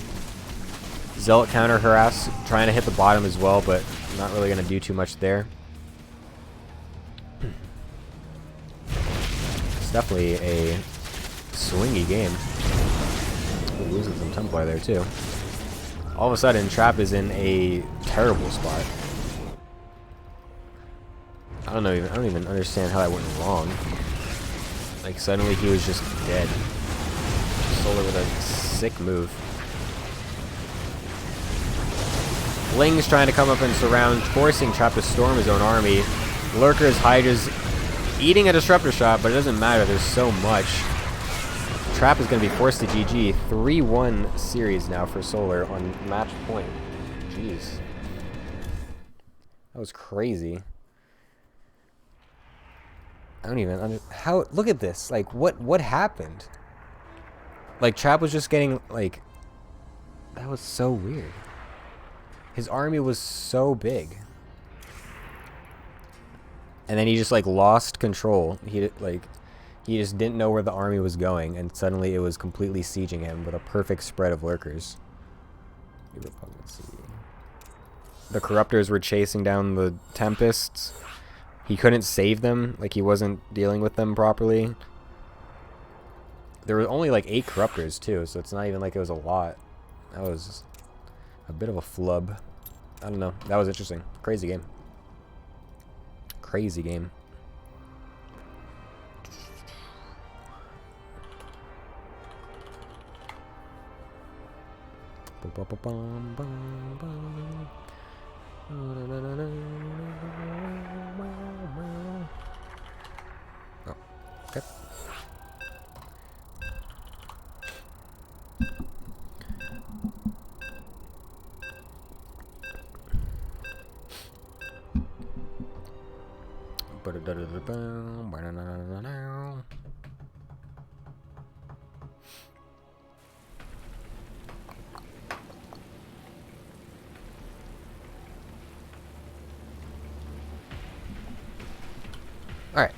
Zealot counter harass, trying to hit the bottom as well, but not really going to do too much there. It's definitely a swingy game. losing some Templar there too. All of a sudden, Trap is in a terrible spot. I don't even understand how that went wrong. Like, suddenly he was just dead. Solar with a sick move. Ling's trying to come up and surround, forcing Trap to storm his own army. Lurkers, Hydras, eating a Disruptor shot, but it doesn't matter. There's so much. Trap is going to be forced to GG. 3-1 series now for Solar on match point. Jeez. That was crazy. I don't even how. Look at this. Like, what happened? Like, Trap was just getting, like, that was so weird. His army was so big, and then he just, like, lost control. He just didn't know where the army was going, and suddenly it was completely sieging him with a perfect spread of lurkers. Let's see. The Corruptors were chasing down the Tempests. He couldn't save them, like he wasn't dealing with them properly. There were only like 8 Corruptors too, so it's not even like it was a lot. That was a bit of a flub. I don't know. That was interesting. Crazy game. Crazy game. Oh, okay. All right.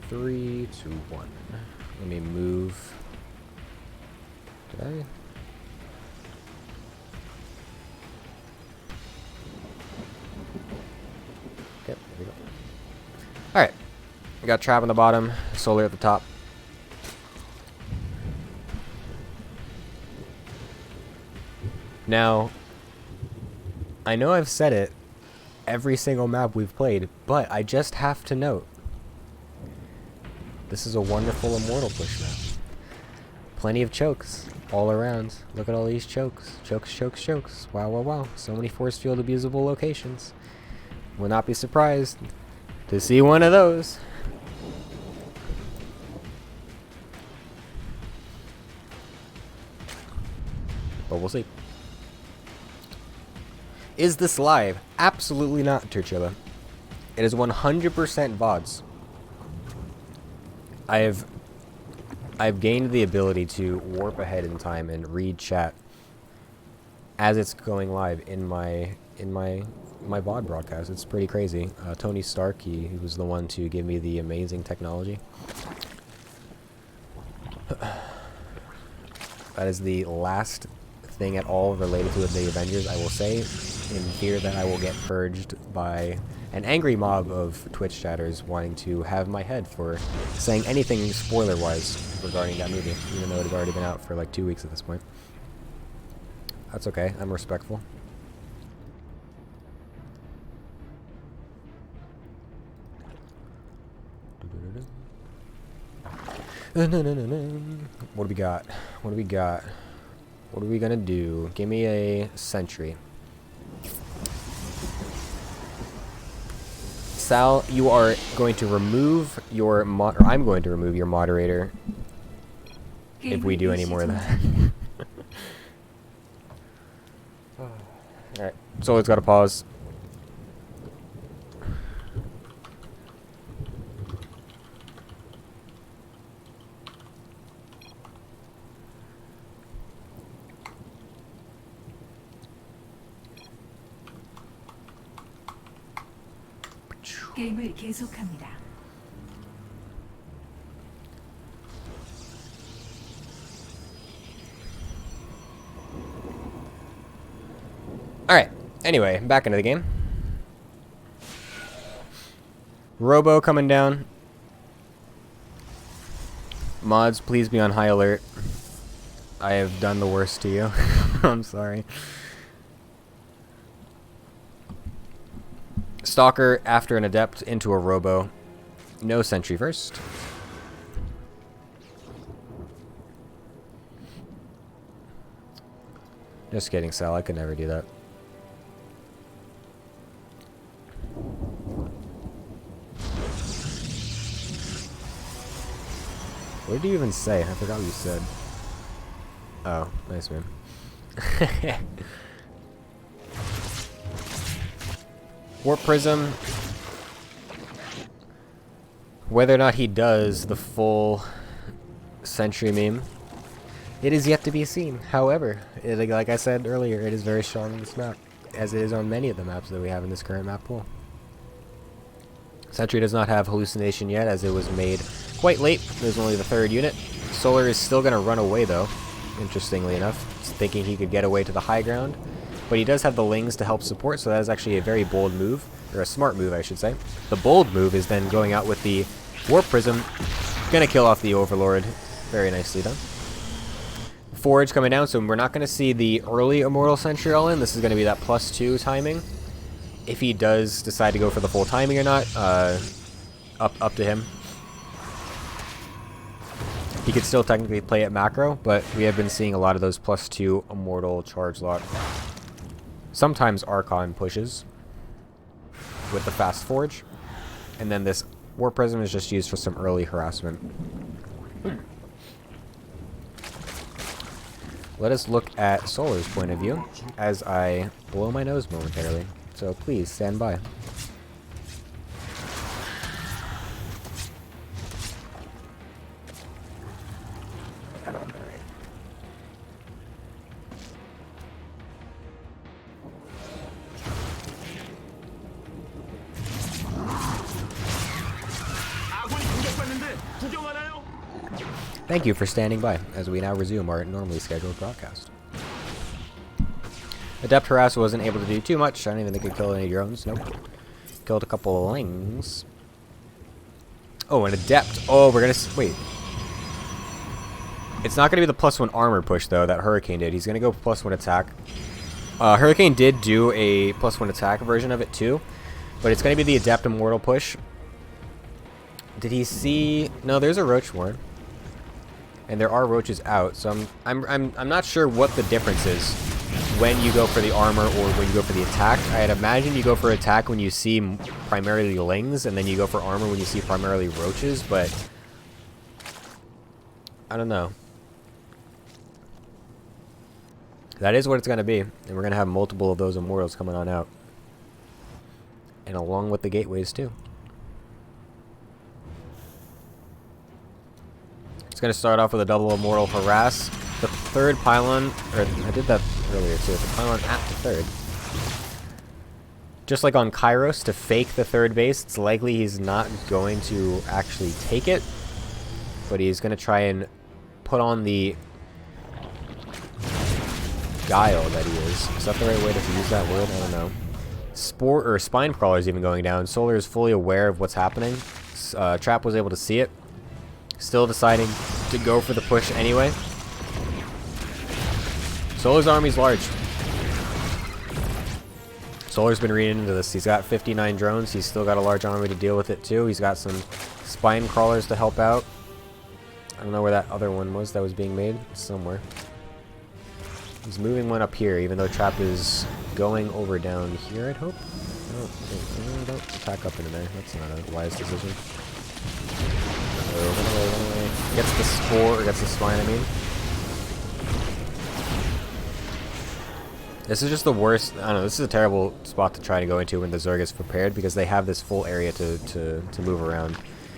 3, 2, 1. Let me move. Did I? Okay, there we go. All right. We got Trap on the bottom, Solar at the top. Now, I know I've said it every single map we've played, but I just have to note, this is a wonderful Immortal push map. Plenty of chokes all around. Look at all these chokes. Chokes, chokes, chokes. Wow, wow, wow. So many force field abusable locations. Will not be surprised to see one of those. But we'll see. Is this live? Absolutely not, Turchilla. It is 100% VODs. I've gained the ability to warp ahead in time and read chat as it's going live in my VOD broadcast. It's pretty crazy. Tony Stark, he was the one to give me the amazing technology. That is the last thing at all related to the Avengers, I will say, in fear that I will get purged by an angry mob of Twitch chatters wanting to have my head for saying anything spoiler-wise regarding that movie, even though it had already been out for like 2 weeks at this point. That's okay, I'm respectful. What do we got? What do we got? What are we gonna do? Give me a sentry. Sal, you are going to remove your or I'm going to remove your moderator if we do any more of that. Alright, so it's got to pause. 게임을 계속합니다. Alright, anyway, back into the game. Robo coming down. Mods, please be on high alert. I have done the worst to you. I'm sorry. Stalker after an adept into a robo. No sentry first. Just kidding, Sal. I could never do that. What did you even say? I forgot what you said. Oh, nice, man. Warp Prism. Whether or not he does the full Sentry meme, it is yet to be seen. However, like I said earlier, it is very strong on this map, as it is on many of the maps that we have in this current map pool. Sentry does not have Hallucination yet, as it was made quite late. It was only the 3rd unit. Solar is still going to run away, though, interestingly enough, thinking he could get away to the high ground. But he does have the Lings to help support, so that is actually a very bold move, or a smart move, I should say. The bold move is then going out with the Warp Prism, going to kill off the Overlord. Very nicely done. Forge coming down, so we're not going to see the early Immortal Sentry all in. This is going to be that +2 timing. If he does decide to go for the full timing or not, up to him. He could still technically play it macro, but we have been seeing a lot of those +2 Immortal charge lock. Sometimes Archon pushes with the fast Forge, and then this Warp Prism is just used for some early harassment. Let us look at Solar's point of view as I blow my nose momentarily. So please stand by. Thank you for standing by, as we now resume our normally scheduled broadcast. Adept Harass wasn't able to do too much. I don't even think it killed any drones. Nope. Killed a couple of Lings. Oh, an Adept. Oh, we're gonna... wait. It's not gonna be the +1 armor push, though, that Hurricane did. He's gonna go +1 attack. Hurricane did do a +1 attack version of it, too. But it's gonna be the Adept Immortal push. Did he see... no, there's a Roach Ward. And there are roaches out, so I'm not sure what the difference is when you go for the armor or when you go for the attack. I'd imagine you go for attack when you see primarily Lings, and then you go for armor when you see primarily roaches, but I don't know. That is what it's going to be, and we're going to have multiple of those Immortals coming on out. And along with the gateways, too. Going to start off with a double Immortal Harass. The 3rd pylon, or I did that earlier too, the pylon at the 3rd. Just like on Kairos, to fake the 3rd base, it's likely he's not going to actually take it, but he's going to try and put on the guile that he is. Is that the right way to use that word? I don't know. Spore or Spine Crawler is even going down. Solar is fully aware of what's happening. Trap was able to see it. Still deciding to go for the push anyway. Solar's army's large. Solar's been reading into this. He's got 59 drones. He's still got a large army to deal with it too. He's got some Spine Crawlers to help out. I don't know where that other one was that was being made. It's somewhere. He's moving one up here, even though Trap is going over down here, I'd hope. Don't attack up into there. That's not a wise decision. Run away. Gets the Spore, or gets the Spine, I mean. This is just the worst. I don't know, this is a terrible spot to try to go into when the Zerg is prepared, because they have this full area to move around.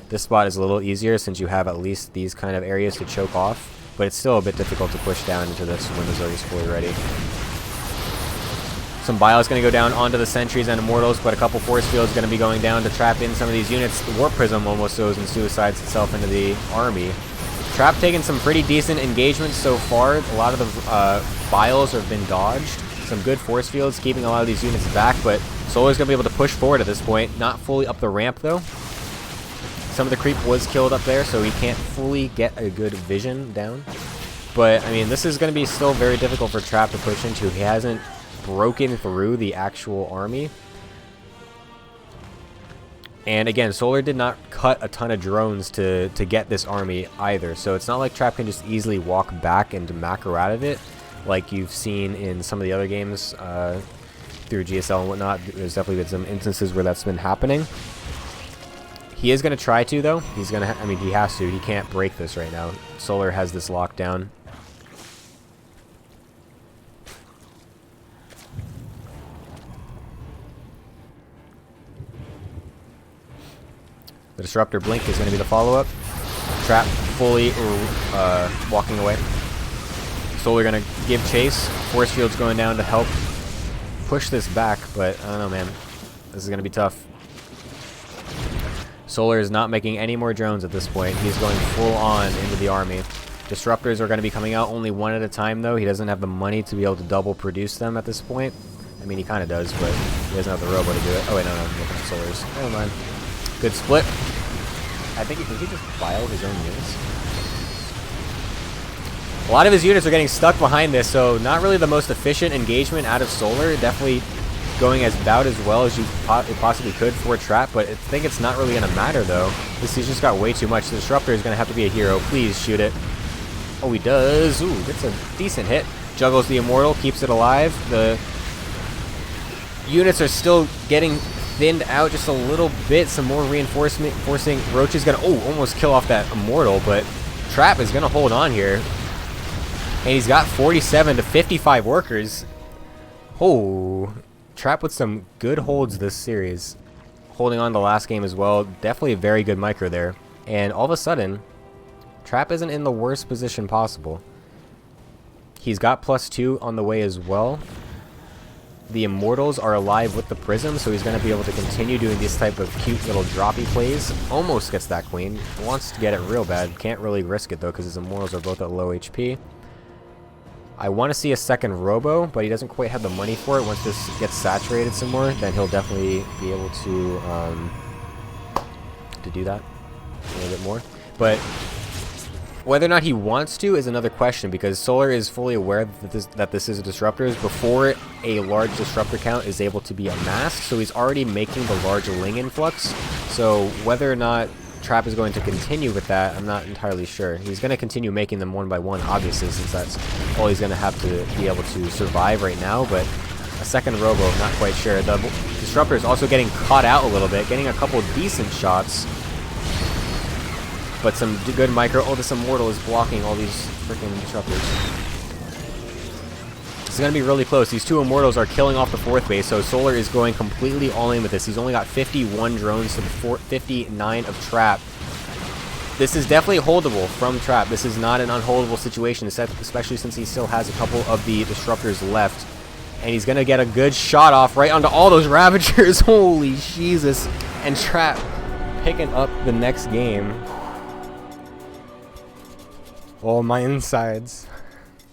This spot is a little easier since you have at least these kind of areas to choke off, but it's still a bit difficult to push down into this when the Zerg is fully ready. Some Bile is going to go down onto the Sentries and Immortals, but a couple Force Fields going to be going down to trap in some of these units. The Warp Prism almost goes and suicides itself into the army. Trap taking some pretty decent engagements so far. A lot of the Biles have been dodged. Some good Force Fields keeping a lot of these units back, but Solar's going to be able to push forward at this point. Not fully up the ramp, though. Some of the creep was killed up there, so he can't fully get a good vision down. But, I mean, this is going to be still very difficult for Trap to push into. He hasn't broken through the actual army. And again, Solar did not cut a ton of drones to get this army either. So it's not like Trap can just easily walk back and macro out of it, like you've seen in some of the other games through GSL and whatnot. There's definitely been some instances where that's been happening. He is going to try to, though. He's going to, I mean, he has to. He can't break this right now. Solar has this locked down. The Disruptor Blink is going to be the follow-up. Trap fully walking away. Solar going to give chase. Force Field's going down to help push this back, but I don't know, man. This is going to be tough. Solar is not making any more drones at this point. He's going full on into the army. Disruptors are going to be coming out only one at a time, though. He doesn't have the money to be able to double produce them at this point. I mean, he kind of does, but he doesn't have the robo to do it. Oh, wait, no, I'm looking at Solar's. Never mind. Good split. I think he just filed his own units. A lot of his units are getting stuck behind this, so not really the most efficient engagement out of Solar. Definitely going about as well as you possibly could for Trap, but I think it's not really going to matter, though. He's just got way too much. The Disruptor is going to have to be a hero. Please shoot it. Oh, he does. Ooh, gets a decent hit. Juggles the Immortal, keeps it alive. The units are still getting thinned out just a little bit. Some more reinforcement forcing. Roach is gonna almost kill off that Immortal, but Trap is gonna hold on here. And he's got 47 to 55 workers. Oh, Trap with some good holds this series. Holding on the last game as well. Definitely a very good micro there. And all of a sudden, Trap isn't in the worst position possible. He's got +2 on the way as well. The Immortals are alive with the Prism, so he's going to be able to continue doing this type of cute little droppy plays. Almost gets that Queen. Wants to get it real bad. Can't really risk it, though, because his Immortals are both at low HP. I want to see a second Robo, but he doesn't quite have the money for it. Once this gets saturated some more, then he'll definitely be able to do that a little bit more. But whether or not he wants to is another question, because Solar is fully aware that this is a Disruptors before a large Disruptor count is able to be amassed, so he's already making the large Ling influx. So whether or not Trap is going to continue with that, I'm not entirely sure. He's going to continue making them one by one, obviously, since that's all he's going to have to be able to survive right now, but a second Robo, not quite sure. The Disruptor is also getting caught out a little bit, getting a couple decent shots. But some good micro. Oh, this Immortal is blocking all these freaking Disruptors. This is going to be really close. These two Immortals are killing off the 4th base, so Solar is going completely all in with this. He's only got 51 drones to the 59 of Trap. This is definitely holdable from Trap. This is not an unholdable situation, especially since he still has a couple of the Disruptors left. And he's going to get a good shot off right onto all those Ravagers. Holy Jesus. And Trap picking up the next game. All my insides.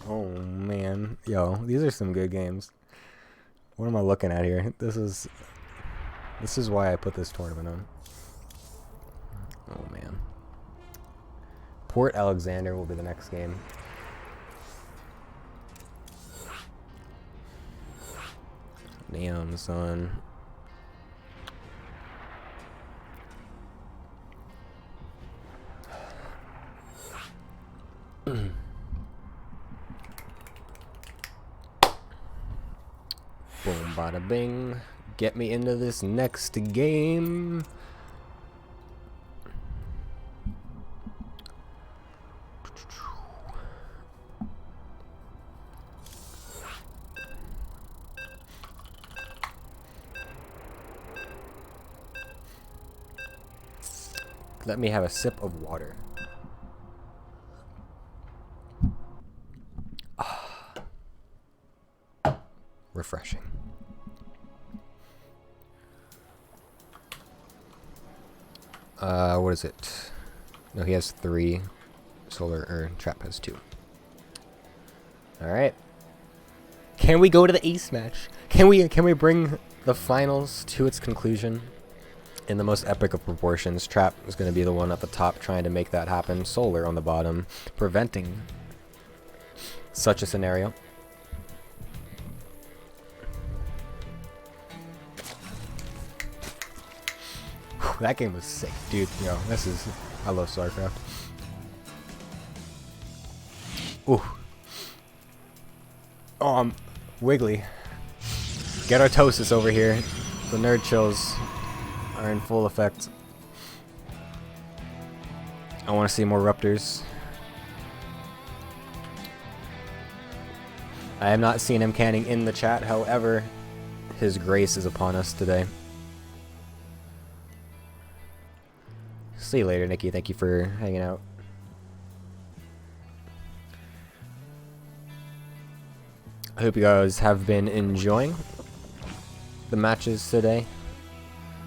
Oh man. Yo, these are some good games. What am I looking at here? This is why I put this tournament on. Oh man. Port Alexander will be the next game. Damn, son. Boom, bada bing. Get me into this next game. Let me have a sip of water. Refreshing. What is it? No, he has 3. Trap has 2. Alright. Can we go to the ace match? Can we bring the finals to its conclusion In the most epic of proportions, Trap is going to be the one at the top trying to make that happen. Solar on the bottom, preventing such a scenario. Whew, that game was sick, dude. Yo, I love StarCraft. Ooh. Oh, Wiggly. Ghettotosis over here. The nerd chills are in full effect. I want to see more Ruptors. I have not seen him canning in the chat, however, his grace is upon us today. See you later, Nikki. Thank you for hanging out. I hope you guys have been enjoying the matches today.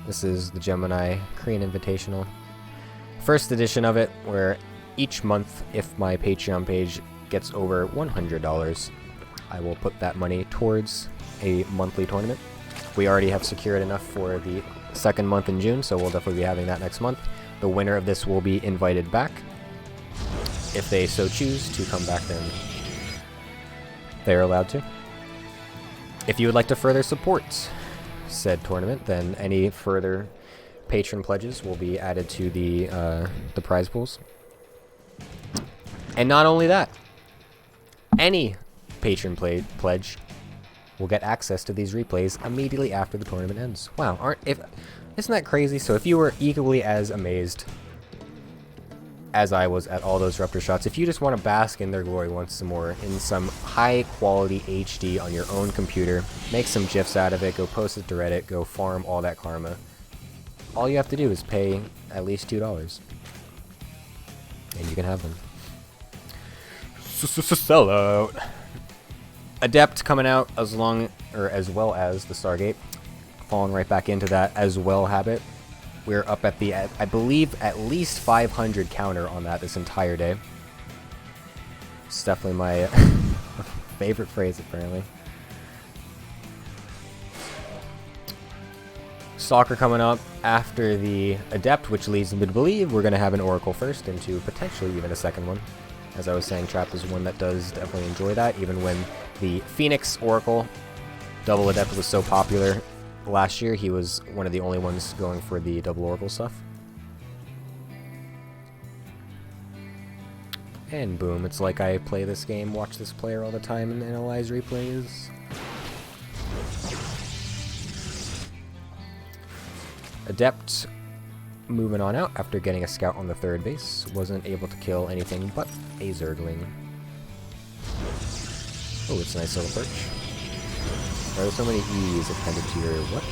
This is the Gemini Korean Invitational. First edition of it, where each month, if my Patreon page gets over $100, I will put that money towards a monthly tournament. We already have secured enough for the second month in June, so we'll definitely be having that next month. The winner of this will be invited back, if they so choose to come back, then they are allowed to. If you would like to further support said tournament, then any further patron pledges will be added to the prize pools. And not only that, any patron pledge will get access to these replays immediately after the tournament ends. Wow, isn't that crazy? So if you were equally as amazed as I was at all those Ruptor shots, if you just want to bask in their glory once more in some high quality HD on your own computer, make some GIFs out of it, go post it to Reddit, go farm all that karma, all you have to do is pay at least $2 and you can have them. Sell out. Adept coming out as well as the Stargate, falling right back into that as well habit. We're up at the, I believe, at least 500 counter on that this entire day. It's definitely my favorite phrase, apparently. Stalker coming up after the Adept, which leads me to believe we're going to have an Oracle first, into potentially even a second one. As I was saying, Trap is one that does definitely enjoy that, even when the Phoenix Oracle double Adept was so popular. Last year, he was one of the only ones going for the double Oracle stuff. And boom, it's like I play this game, watch this player all the time, and analyze replays. Adept moving on out after getting a scout on the third base. Wasn't able to kill anything but a Zergling. Oh, it's a nice little perch. There are so many E's appended to your what?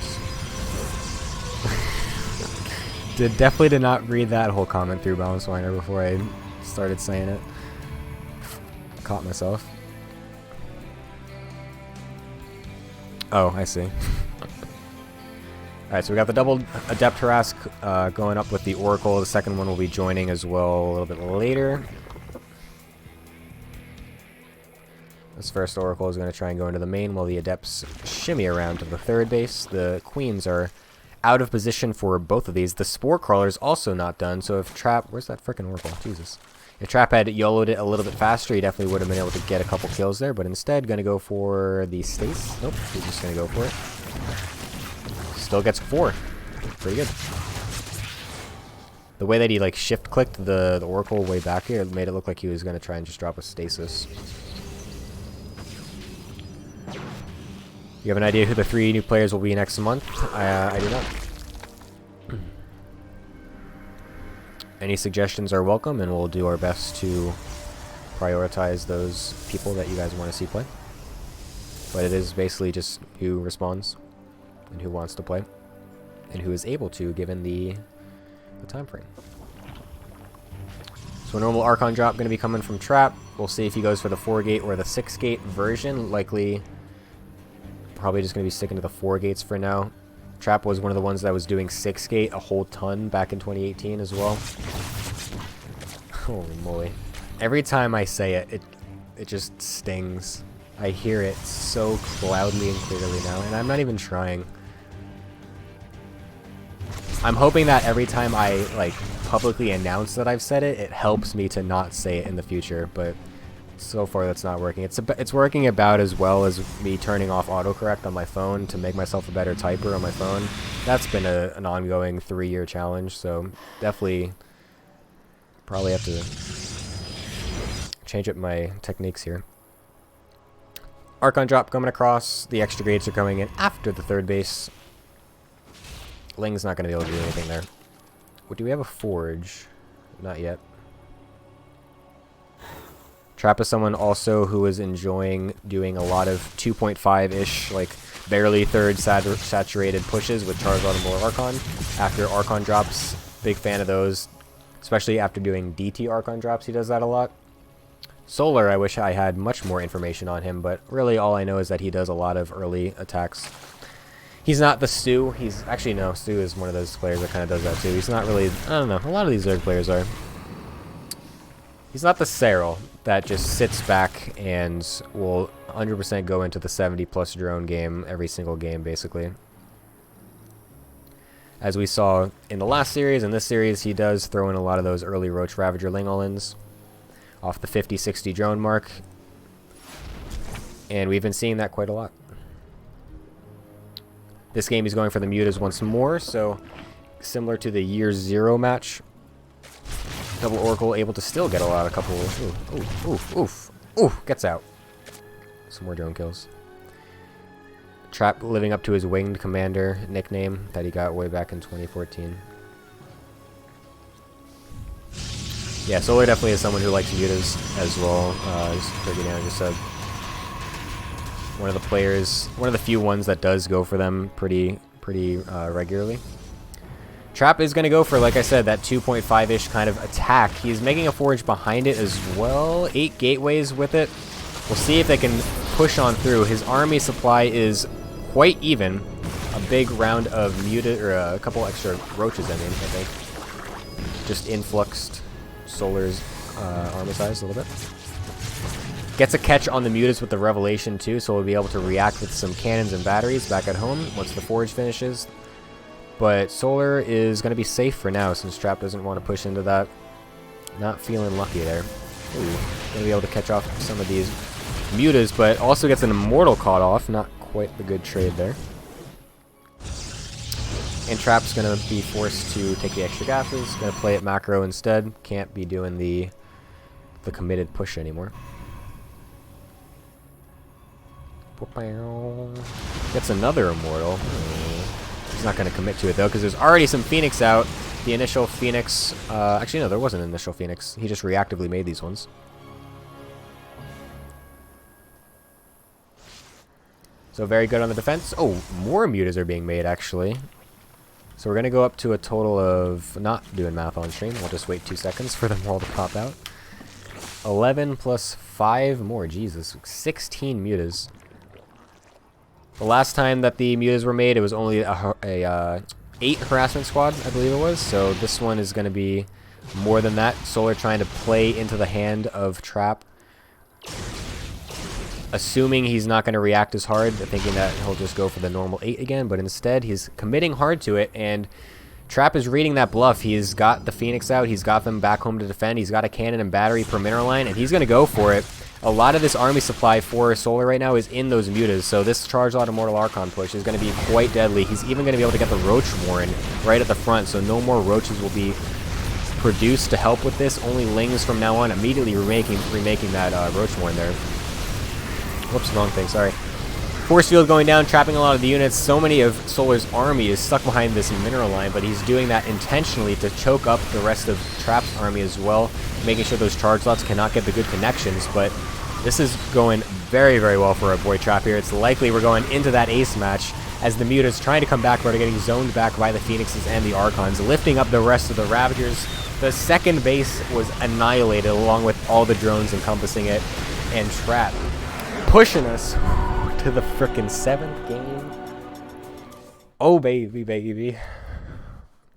Definitely did not read that whole comment through Balance Winer before I started saying it. Caught myself. Oh, I see. Alright, so we got the double Adept Harass going up with the Oracle. The second one will be joining as well a little bit later. This first Oracle is going to try and go into the main while the Adepts shimmy around to the third base. The Queens are out of position for both of these. The Spore Crawler is also not done, so if Trap... Where's that frickin' Oracle? Jesus. If Trap had YOLO'd it a little bit faster, he definitely would have been able to get a couple kills there, but instead, going to go for the Stace. Nope, he's just going to go for it. Still gets 4. Pretty good. The way that he, like, shift-clicked the Oracle way back here made it look like he was going to try and just drop a Stasis. You have an idea who the 3 new players will be next month? I do not. Any suggestions are welcome, and we'll do our best to prioritize those people that you guys want to see play. But it is basically just who responds, and who wants to play, and who is able to, given the time frame. So a normal Archon drop going to be coming from Trap. We'll see if he goes for the 4-gate or the 6-gate version. Likely... Probably just going to be sticking to the 4 gates for now. Trap was one of the ones that was doing 6 gate a whole ton back in 2018 as well. Holy moly. Every time I say it, it just stings. I hear it so loudly and clearly now, and I'm not even trying. I'm hoping that every time I like publicly announce that I've said it, it helps me to not say it in the future, but so far that's not working. It's working about as well as me turning off autocorrect on my phone to make myself a better typer on my phone. That's been an ongoing 3-year challenge, so definitely probably have to change up my techniques here. Archon drop coming across. The extra gates are coming in after the third base. Ling's not going to be able to do anything there. Well, do we have a forge? Not yet. Trap is someone also who is enjoying doing a lot of 2.5-ish, like barely third saturated pushes with Charizard and more Archon. After Archon drops, big fan of those. Especially after doing DT Archon drops, he does that a lot. Solar, I wish I had much more information on him, but really all I know is that he does a lot of early attacks. He's not the Stu. He's actually, no, Stu is one of those players that kind of does that too. He's not really, I don't know, a lot of these Zerg players are. He's not the Serral that just sits back and will 100% go into the 70+ drone game every single game, basically. As we saw in the last series, in this series, he does throw in a lot of those early Roach Ravager Ling all-ins off the 50-60 drone mark. And we've been seeing that quite a lot. This game he's going for the mutas once more, so similar to the Year 0 match. Double Oracle able to still get a couple... Ooh, gets out. Some more drone kills. Trap living up to his Winged Commander nickname that he got way back in 2014. Yeah, Solar definitely is someone who likes mutas as well, as Fergie just said. One of the players, one of the few ones that does go for them pretty regularly. Trap is going to go for, like I said, that 2.5-ish kind of attack. He's making a forge behind it as well. 8 gateways with it. We'll see if they can push on through. His army supply is quite even. A big round of muted, or a couple extra roaches, I think. Just influxed Solar's army size a little bit. Gets a catch on the mutas with the Revelation too, so we'll be able to react with some cannons and batteries back at home once the forge finishes. But Solar is going to be safe for now since Trap doesn't want to push into that. Not feeling lucky there. Ooh, going to be able to catch off some of these mutas, but also gets an Immortal caught off. Not quite the good trade there. And Trap's going to be forced to take the extra gases. Going to play it macro instead. Can't be doing the committed push anymore. Gets another Immortal. He's not going to commit to it though, because there's already some Phoenix out. The initial Phoenix... actually, no, there wasn't an initial Phoenix. He just reactively made these ones. So very good on the defense. Oh, more mutas are being made, actually. So we're going to go up to a total of... Not doing math on stream. We'll just wait 2 seconds for them all to pop out. 11 plus 5 more. Jesus. 16 mutas. The last time that the mutas were made, it was only a 8 harassment squad, I believe it was. So this one is going to be more than that. Solar trying to play into the hand of Trap. Assuming he's not going to react as hard, thinking that he'll just go for the normal 8 again. But instead, he's committing hard to it. And Trap is reading that bluff. He's got the Phoenix out. He's got them back home to defend. He's got a cannon and battery per mineral line. And he's going to go for it. A lot of this army supply for Solar right now is in those mutas, so this Charizard Immortal Archon push is going to be quite deadly. He's even going to be able to get the Roach Warren right at the front, so no more Roaches will be produced to help with this. Only Lings from now on, immediately remaking that Roach Warren there. Whoops, wrong thing, sorry. Force field going down, trapping a lot of the units. So many of Solar's army is stuck behind this mineral line, but he's doing that intentionally to choke up the rest of Trap's army as well, making sure those charge slots cannot get the good connections. But this is going very, very well for our boy Trap here. It's likely we're going into that ace match as the mutas trying to come back, but are getting zoned back by the Phoenixes and the Archons, lifting up the rest of the Ravagers. The second base was annihilated along with all the drones encompassing it, and Trap pushing us to the frickin' 7th game. Oh, baby, baby.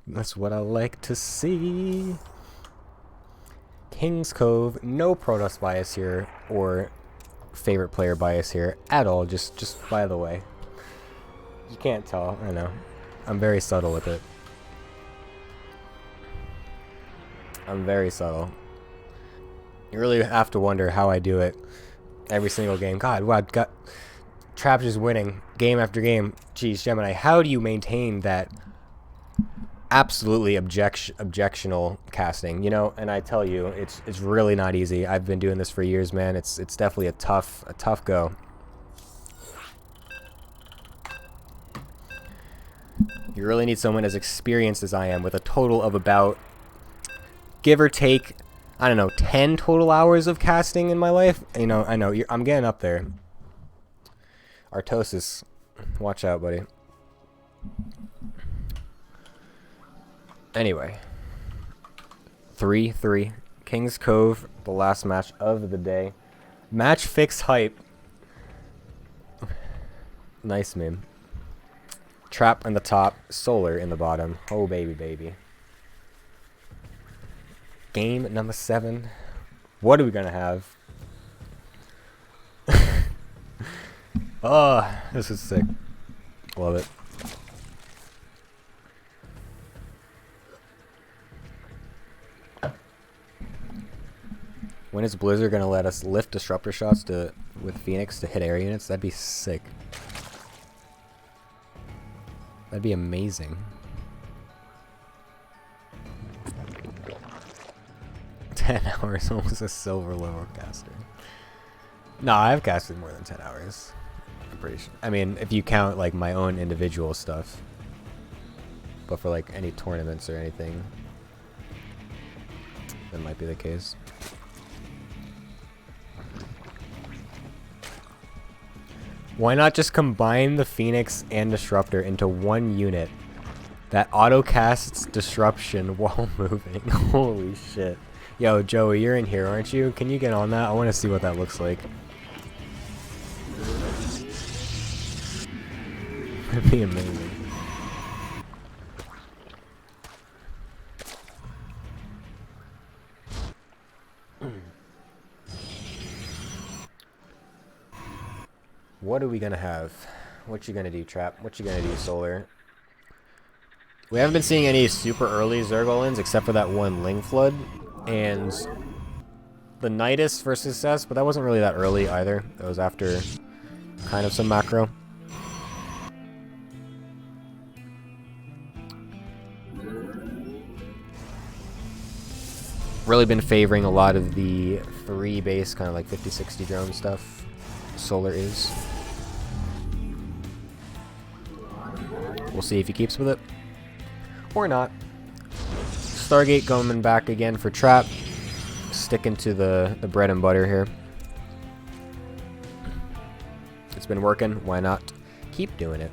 That's what I like to see. King's Cove, no Protoss bias here, or favorite player bias here at all, just by the way. You can't tell, I know. I'm very subtle with it. I'm very subtle. You really have to wonder how I do it every single game. God, wow, Trap just winning game after game. Jeez, Gemini, how do you maintain that absolutely objectional casting? You know, and I tell you, it's really not easy. I've been doing this for years, man. It's definitely a tough go. You really need someone as experienced as I am, with a total of about, give or take, I don't know, 10 total hours of casting in my life. You know, I know, I'm getting up there. Artosis, watch out, buddy. Anyway, 3-3, King's Cove, the last match of the day. Match fix hype. Nice meme. Trap in the top, Solar in the bottom. Oh, baby, baby. Game number 7. What are we gonna have? Oh, this is sick. Love it. When is Blizzard gonna let us lift disruptor shots with Phoenix to hit air units? That'd be sick. That'd be amazing. 10 hours, almost a silver level caster. No, I've casted more than 10 hours. I'm pretty sure. I mean, if you count like my own individual stuff. But for like any tournaments or anything, that might be the case. Why not just combine the Phoenix and Disruptor into one unit that auto-casts Disruption while moving? Holy shit. Yo, Joey, you're in here, aren't you? Can you get on that? I want to see what that looks like. That'd be amazing. What are we gonna have? What you gonna do, Trap? What you gonna do, Solar? We haven't been seeing any super early Zergolins except for that one Ling Flood and the Nidus for success, but that wasn't really that early either. That was after kind of some macro. Really been favoring a lot of the 3 base, kind of like 50-60 drone stuff. Solar is. We'll see if he keeps with it. Or not. Stargate going back again for Trap. Sticking to the bread and butter here. It's been working. Why not keep doing it?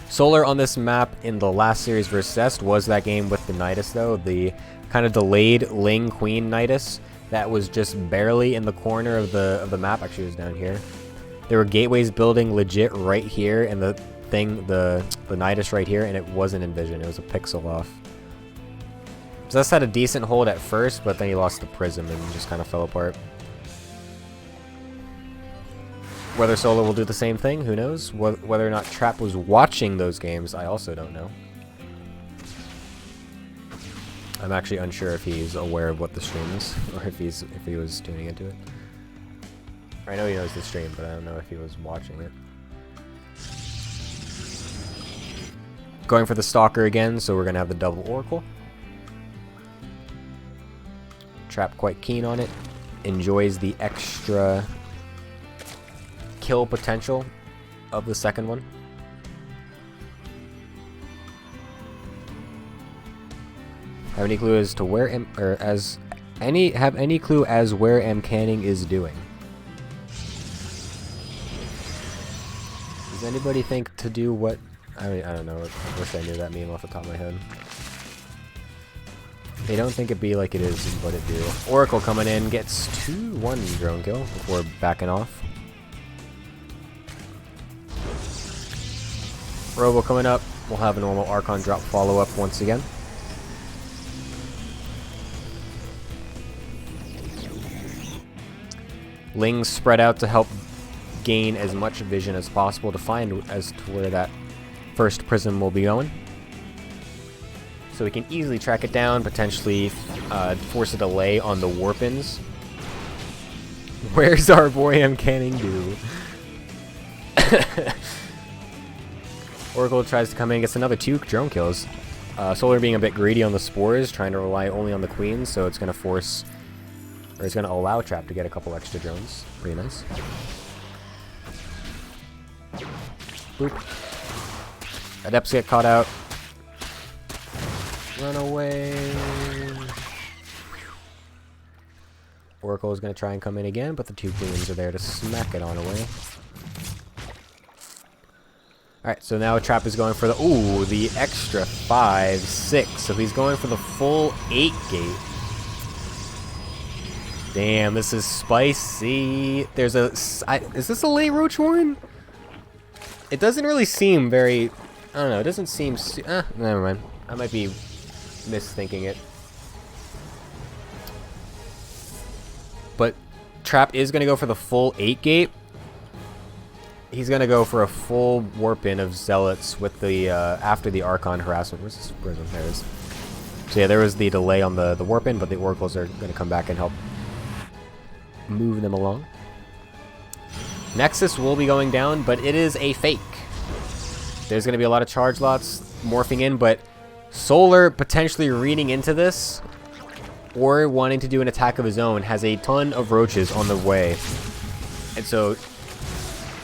Solar on this map in the last series versus Est was that game with the Nidus, though. The kind of delayed Ling Queen Nidus that was just barely in the corner of the map. Actually, it was down here. There were gateways building legit right here, and the Nidus right here, and it wasn't in vision. It was a pixel off. Zest had a decent hold at first, but then he lost the Prism and just kind of fell apart. Whether Solar will do the same thing, who knows? Whether or not Trap was watching those games, I also don't know. I'm actually unsure if he's aware of what the stream is, or if he was tuning into it. I know he knows the stream, but I don't know if he was watching it. Going for the Stalker again, so we're going to have the double Oracle. Trap quite keen on it. Enjoys the extra kill potential of the second one. Have any clue as to where have any clue as where M Canning is doing? Does anybody think to do what? I mean, I don't know. I wish I knew that meme off the top of my head. They don't think it be like it is, but it do. Oracle coming in, gets 2-1 drone kill before backing off. Robo coming up. We'll have a normal Archon drop follow-up once again. Lings spread out to help gain as much vision as possible to find as to where that first prism will be going. So we can easily track it down, potentially force a delay on the Warpins. Where's our boy M. Canning do? Oracle tries to come in and gets another 2 drone kills. Solar being a bit greedy on the spores, trying to rely only on the queens, so it's going to force, or it's going to allow Trap to get a couple extra drones. Pretty nice. Boop. Adepts get caught out. Run away. Oracle is going to try and come in again, but the 2 queens are there to smack it on away. Alright, so now Trap is going for the... Ooh, the extra 5, 6. So he's going for the full 8 gate. Damn, this is spicy. There's a... is this a late Roach Warren? It doesn't really seem very... I don't know, it doesn't seem... never mind. I might be misthinking it. But Trap is going to go for the full 8 gate. He's going to go for a full warp-in of Zealots with the, after the Archon harassment. Where's this prism? There it is. So yeah, there was the delay on the warp-in, but the Oracles are going to come back and help move them along. Nexus will be going down, but it is a fake. There's going to be a lot of charge lots morphing in, but Solar potentially reading into this or wanting to do an attack of his own has a ton of roaches on the way. And so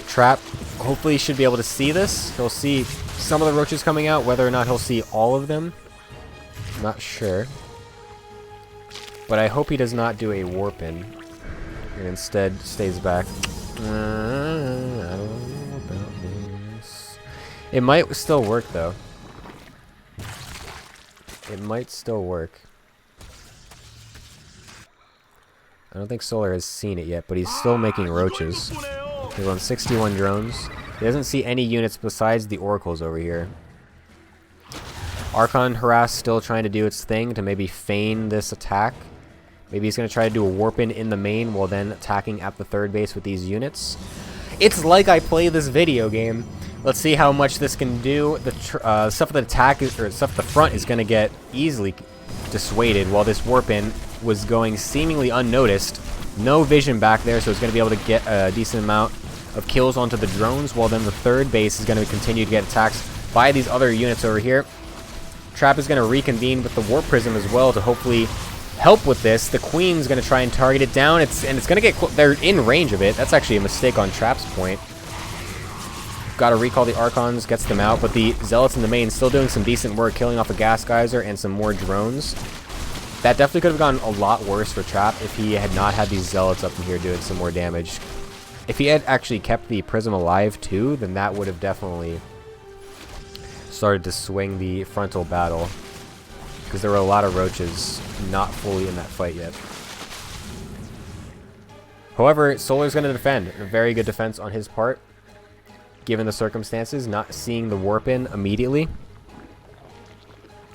Trap hopefully should be able to see this. He'll see some of the roaches coming out. Whether or not he'll see all of them, I'm not sure. But I hope he does not do a warp-in and instead stays back. I don't know about this. It might still work though. It might still work. I don't think Solar has seen it yet, but he's still making roaches. He's on 61 drones. He doesn't see any units besides the Oracles over here. Archon Harass still trying to do its thing to maybe feign this attack. Maybe he's going to try to do a warp-in in the main while then attacking at the 3rd base with these units. It's like I play this video game. Let's see how much this can do. The stuff at the attack or stuff at the front is going to get easily dissuaded while this warp-in was going seemingly unnoticed. No vision back there, so it's going to be able to get a decent amount of kills onto the drones, while then the 3rd base is going to continue to get attacked by these other units over here. Trap is going to reconvene with the Warp Prism as well to hopefully help with this. The Queen's going to try and target it down, and it's going to get... They're in range of it. That's actually a mistake on Trap's point. Got to recall the Archons, gets them out, but the Zealots in the main still doing some decent work, killing off a Gas Geyser and some more drones. That definitely could have gone a lot worse for Trap if he had not had these Zealots up in here doing some more damage. If he had actually kept the Prism alive too, then that would have definitely started to swing the frontal battle. Because there were a lot of roaches not fully in that fight yet. However, Solar's going to defend. A very good defense on his part, given the circumstances, not seeing the warp-in immediately.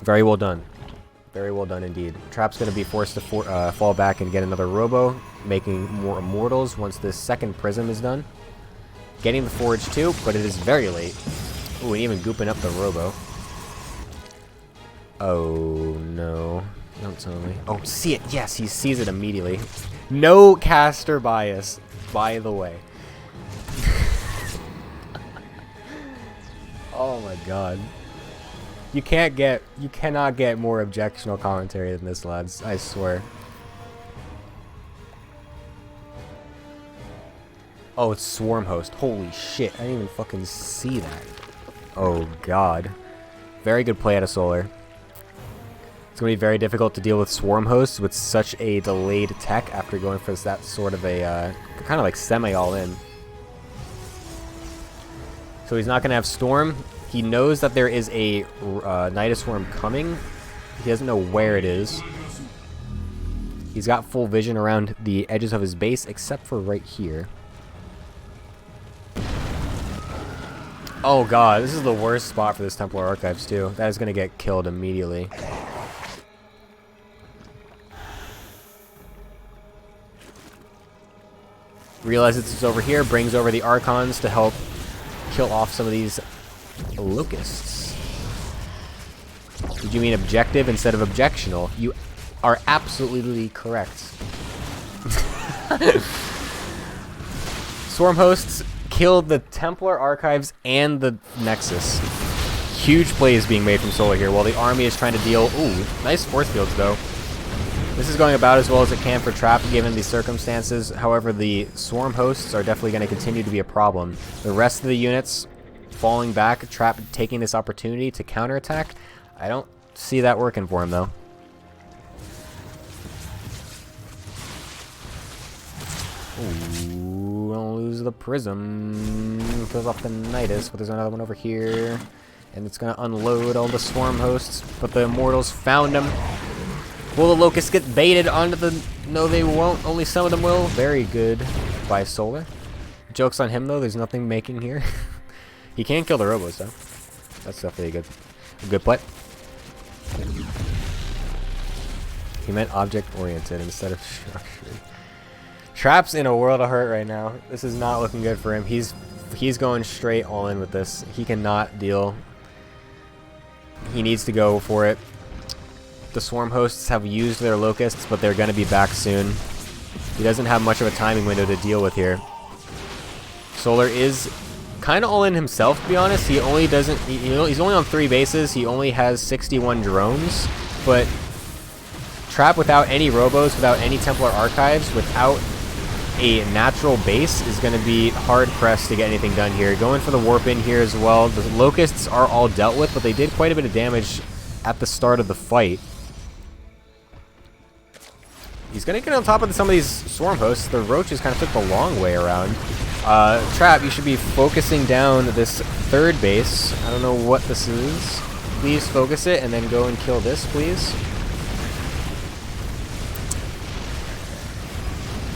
Very well done. Very well done indeed. Trap's going to be forced to fall back and get another Robo, making more Immortals once this 2nd Prism is done. Getting the Forge too, but it is very late. Ooh, and even gooping up the Robo. Oh, no. Don't tell me. Oh, see it. Yes, he sees it immediately. No caster bias, by the way. Oh my god. You cannot get more objectional commentary than this, lads. I swear. Oh, it's Swarm Host. Holy shit. I didn't even fucking see that. Oh god. Very good play out of Solar. It's going to be very difficult to deal with Swarm Hosts with such a delayed tech after going for that sort of a, kind of like semi-all-in. So he's not going to have Storm. He knows that there is a Nidus Swarm coming. He doesn't know where it is. He's got full vision around the edges of his base, except for right here. Oh god, this is the worst spot for this Templar Archives too. That is going to get killed immediately. Realizes it's over here, brings over the Archons to help kill off some of these Locusts. Did you mean objective instead of objectional? You are absolutely correct. Swarm hosts killed the Templar Archives and the Nexus. Huge plays being made from Solar here while the army is trying to deal... Ooh, nice force fields though. This is going about as well as it can for Trap given the circumstances. However, the Swarm hosts are definitely going to continue to be a problem. The rest of the units falling back, Trap taking this opportunity to counterattack. I don't see that working for him though. Ooh, don't lose the Prism. Kills off the Nidus, but there's another one over here. And it's going to unload all the Swarm hosts, but the Immortals found him. Will the Locusts get baited onto the... No, they won't. Only some of them will. Very good by Solar. Joke's on him, though. There's nothing making here. He can kill the Robos, though. That's definitely a good play. He meant object-oriented instead of structured. Trap's in a world of hurt right now. This is not looking good for him. He's going straight all in with this. He cannot deal. He needs to go for it. The Swarm hosts have used their Locusts, but they're going to be back soon. He doesn't have much of a timing window to deal with here. Solar is kind of all in himself, to be honest. He only doesn't... he's only on 3 bases. He only has 61 drones, but Trap without any Robos, without any Templar Archives, without a natural base is going to be hard-pressed to get anything done here. Going for the warp in here as well. The Locusts are all dealt with, but they did quite a bit of damage at the start of the fight. He's going to get on top of some of these Swarm hosts. The Roaches kind of took the long way around. Trap, you should be focusing down this 3rd base. I don't know what this is. Please focus it and then go and kill this, please.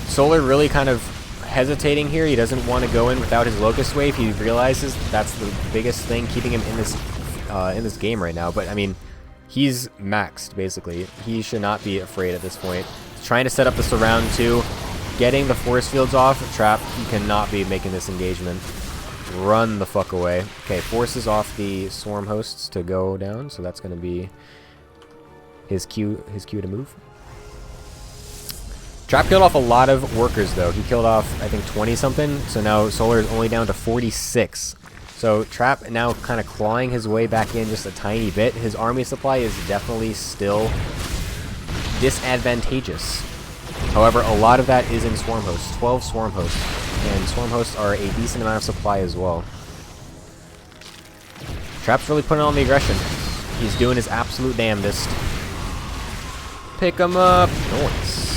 Solar really kind of hesitating here. He doesn't want to go in without his Locust Wave. He realizes that's the biggest thing keeping him in this game right now. But I mean, he's maxed basically. He should not be afraid at this point. He's trying to set up the surround too, getting the force fields off. Trap, he cannot be making this engagement. Run the fuck away. Okay, forces off the Swarm hosts to go down, so that's going to be his cue to move. Trap killed off a lot of workers, though. He killed off, I think, 20-something. So now Solar is only down to 46. So Trap now kind of clawing his way back in just a tiny bit. His army supply is definitely still disadvantageous. However, a lot of that is in Swarm Hosts. 12 Swarm Hosts. And Swarm Hosts are a decent amount of supply as well. Trap's really putting on the aggression. He's doing his absolute damnedest. Pick him up. Nice.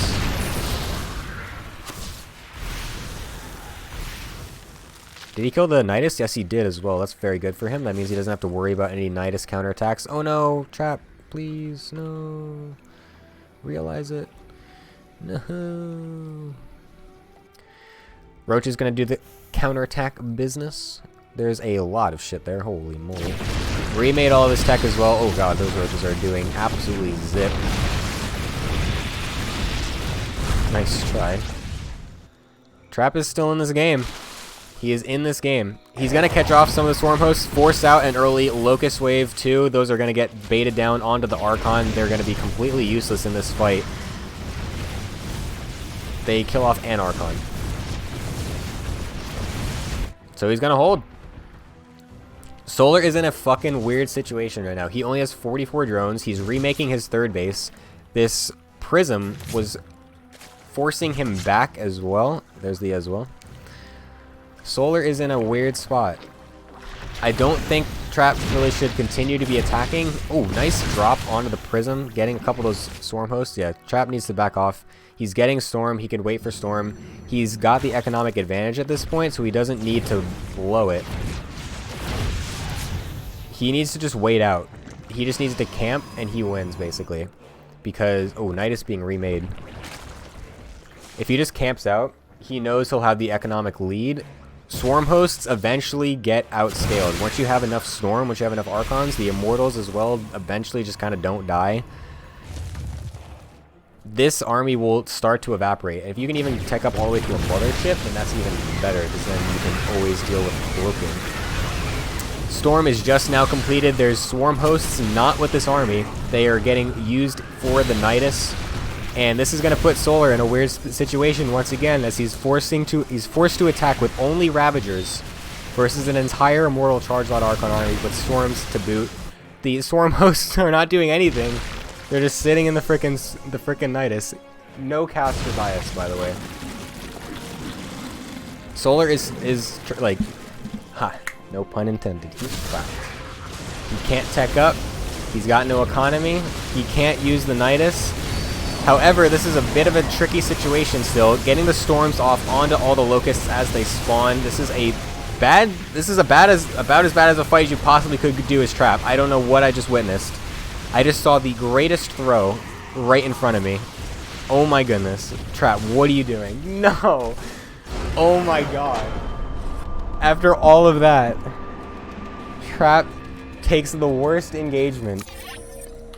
Did he kill the Nidus? Yes, he did as well. That's very good for him. That means he doesn't have to worry about any Nidus counterattacks. Oh no, Trap, please, no. Realize it. No. Roach is going to do the counterattack business. There's a lot of shit there. Holy moly. Remade all of his tech as well. Oh god, those Roaches are doing absolutely zip. Nice try. Trap is still in this game. He is in this game. He's going to catch off some of the Swarm Hosts, force out an early Locust Wave too. Those are going to get baited down onto the Archon. They're going to be completely useless in this fight. They kill off an Archon. So he's going to hold. Solar is in a fucking weird situation right now. He only has 44 drones. He's remaking his 3rd base. This Prism was forcing him back as well. There's the as well. Solar is in a weird spot. I don't think Trap really should continue to be attacking. Oh, nice drop onto the Prism, getting a couple of those Swarm Hosts. Yeah, Trap needs to back off. He's getting Storm. He can wait for Storm. He's got the economic advantage at this point, so he doesn't need to blow it. He needs to just wait out. He just needs to camp, and he wins, basically. Because, oh, Nidus being remade. If he just camps out, he knows he'll have the economic lead. Swarm Hosts eventually get outscaled. Once you have enough Storm, once you have enough Archons, the Immortals as well eventually just kind of don't die. This army will start to evaporate. If you can even tech up all the way to a Mothership, then that's even better, because then you can always deal with cloaking. Storm is just now completed. There's swarm hosts not with this army. They are getting used for the Nidus. And this is going to put Solar in a weird situation once again, as he's forced to attack with only Ravagers versus an entire Immortal Charge-Lot Archon army with Storms to boot. The Swarm hosts are not doing anything. They're just sitting in the frickin' Nidus. No caster bias, by the way. Solar is like, no pun intended. He's trapped. He can't tech up. He's got no economy. He can't use the Nidus. However, this is a bit of a tricky situation still. Getting the storms off onto all the locusts as they spawn. This is about as bad as a fight as you possibly could do as Trap. I don't know what I just witnessed. I just saw the greatest throw right in front of me. Oh my goodness. Trap, what are you doing? No. Oh my god. After all of that, Trap takes the worst engagement.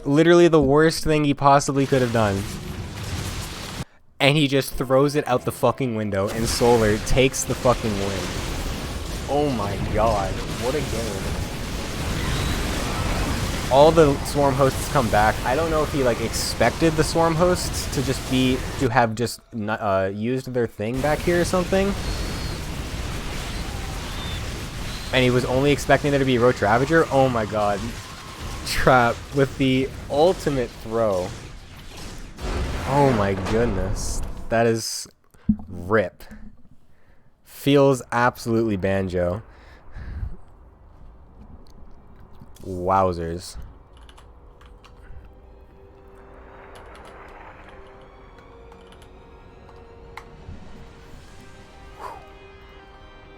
Literally the worst thing he possibly could have done. And he just throws it out the fucking window, and Solar takes the fucking win. Oh my god, what a game. All the swarm hosts come back. I don't know if he like expected the swarm hosts to just have used their thing back here or something. And he was only expecting there to be a Roach Ravager. Oh my god. Trap with the ultimate throw. Oh my goodness. That is rip. Feels absolutely banjo. Wowzers.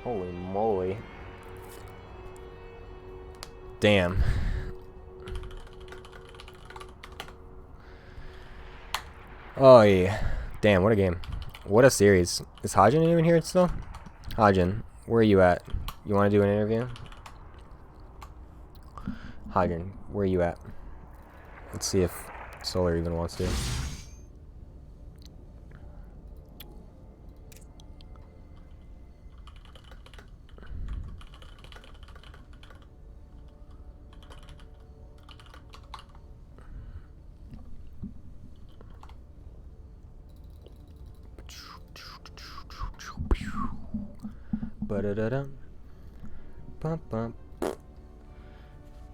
Holy moly. Damn. Oh yeah. Damn, what a game. What a series. Is Hajin even here still? Hajin, where are you at? You want to do an interview? Hajin, where are you at? Let's see if Solar even wants to.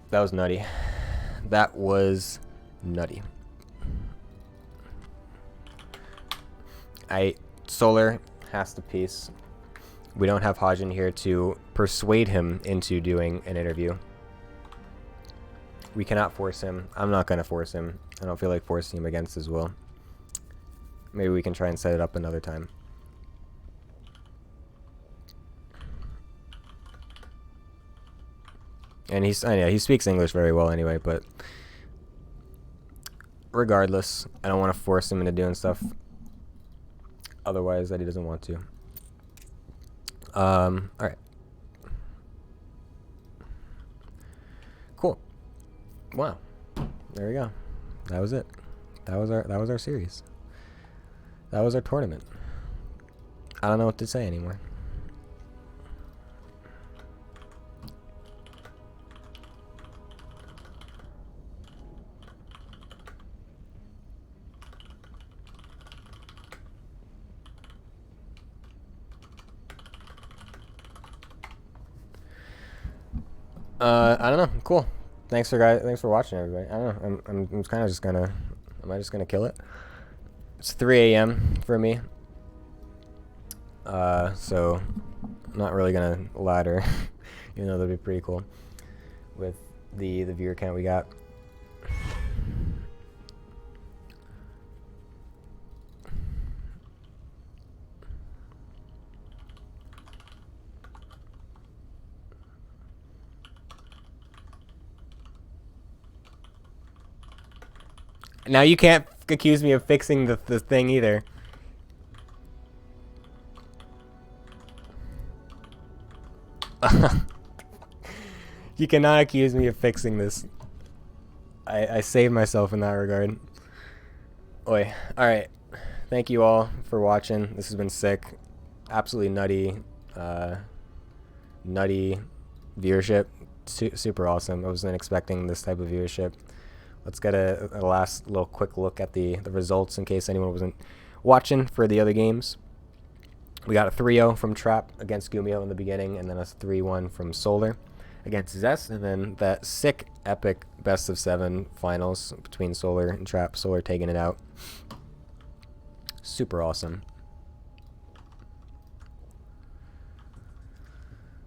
That was nutty. That was nutty. Solar has to peace. We don't have Hajin here to persuade him into doing an interview. We cannot force him. I'm not going to force him. I don't feel like forcing him against his will. Maybe we can try and set it up another time. And he speaks English very well anyway, but regardless, I don't want to force him into doing stuff otherwise that he doesn't want to. Alright. Cool. Wow. There we go. That was it. That was our series. That was our tournament. I don't know what to say anymore. I don't know. Cool. Thanks for watching, everybody. I don't know. I'm kind of just gonna. Am I just gonna kill it? It's 3 a.m. for me. So I'm not really gonna ladder, even though that'd be pretty cool with the viewer count we got. Now you can't accuse me of fixing the thing either. You cannot accuse me of fixing this. I saved myself in that regard. Oi. Alright. Thank you all for watching. This has been sick. Absolutely nutty viewership. super awesome. I wasn't expecting this type of viewership. Let's get a last little quick look at the results in case anyone wasn't watching for the other games. We got a 3-0 from Trap against Gumio in the beginning, and then a 3-1 from Solar against Zest, and then that sick, epic best of 7 finals between Solar and Trap. Solar taking it out. Super awesome.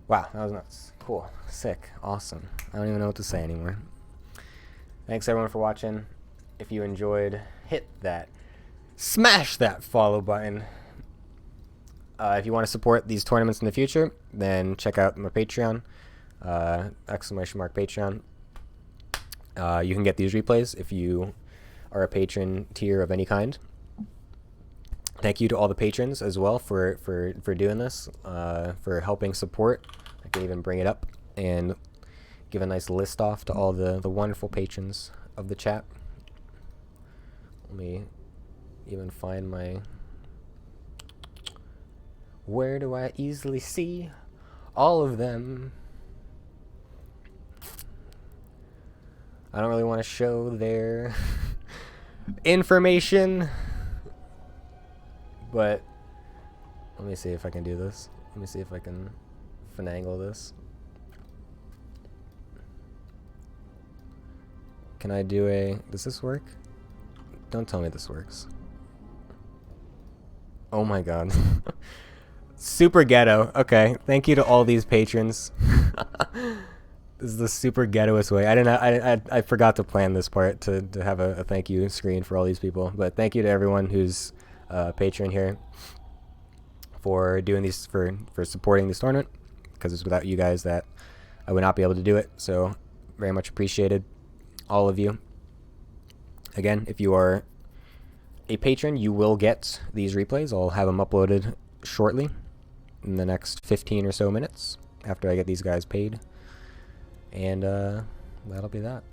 Wow, that was nuts. Cool. Sick. Awesome. I don't even know what to say anymore. Thanks everyone for watching. If you enjoyed, hit that. Smash that follow button. If you want to support these tournaments in the future, then check out my Patreon. !Patreon. You can get these replays if you are a patron tier of any kind. Thank you to all the patrons as well for doing this, for helping support. I can even bring it up and give a nice list off to all the wonderful patrons of the chat. Let me even find my... Where do I easily see all of them? I don't really want to show their information, but let me see if I can do this. Let me see if I can finagle this. Can I do a... Does this work? Don't tell me this works. Oh my god. Super ghetto. Okay, thank you to all these patrons. This is the super ghettoest way. I forgot to plan this part to have a thank you screen for all these people. But thank you to everyone who's patron here for doing these, for supporting this tournament, because it's without you guys that I would not be able to do it. So very much appreciated, all of you. Again, if you are a patron, you will get these replays. I'll have them uploaded shortly in the next 15 or so minutes after I get these guys paid. And that'll be that.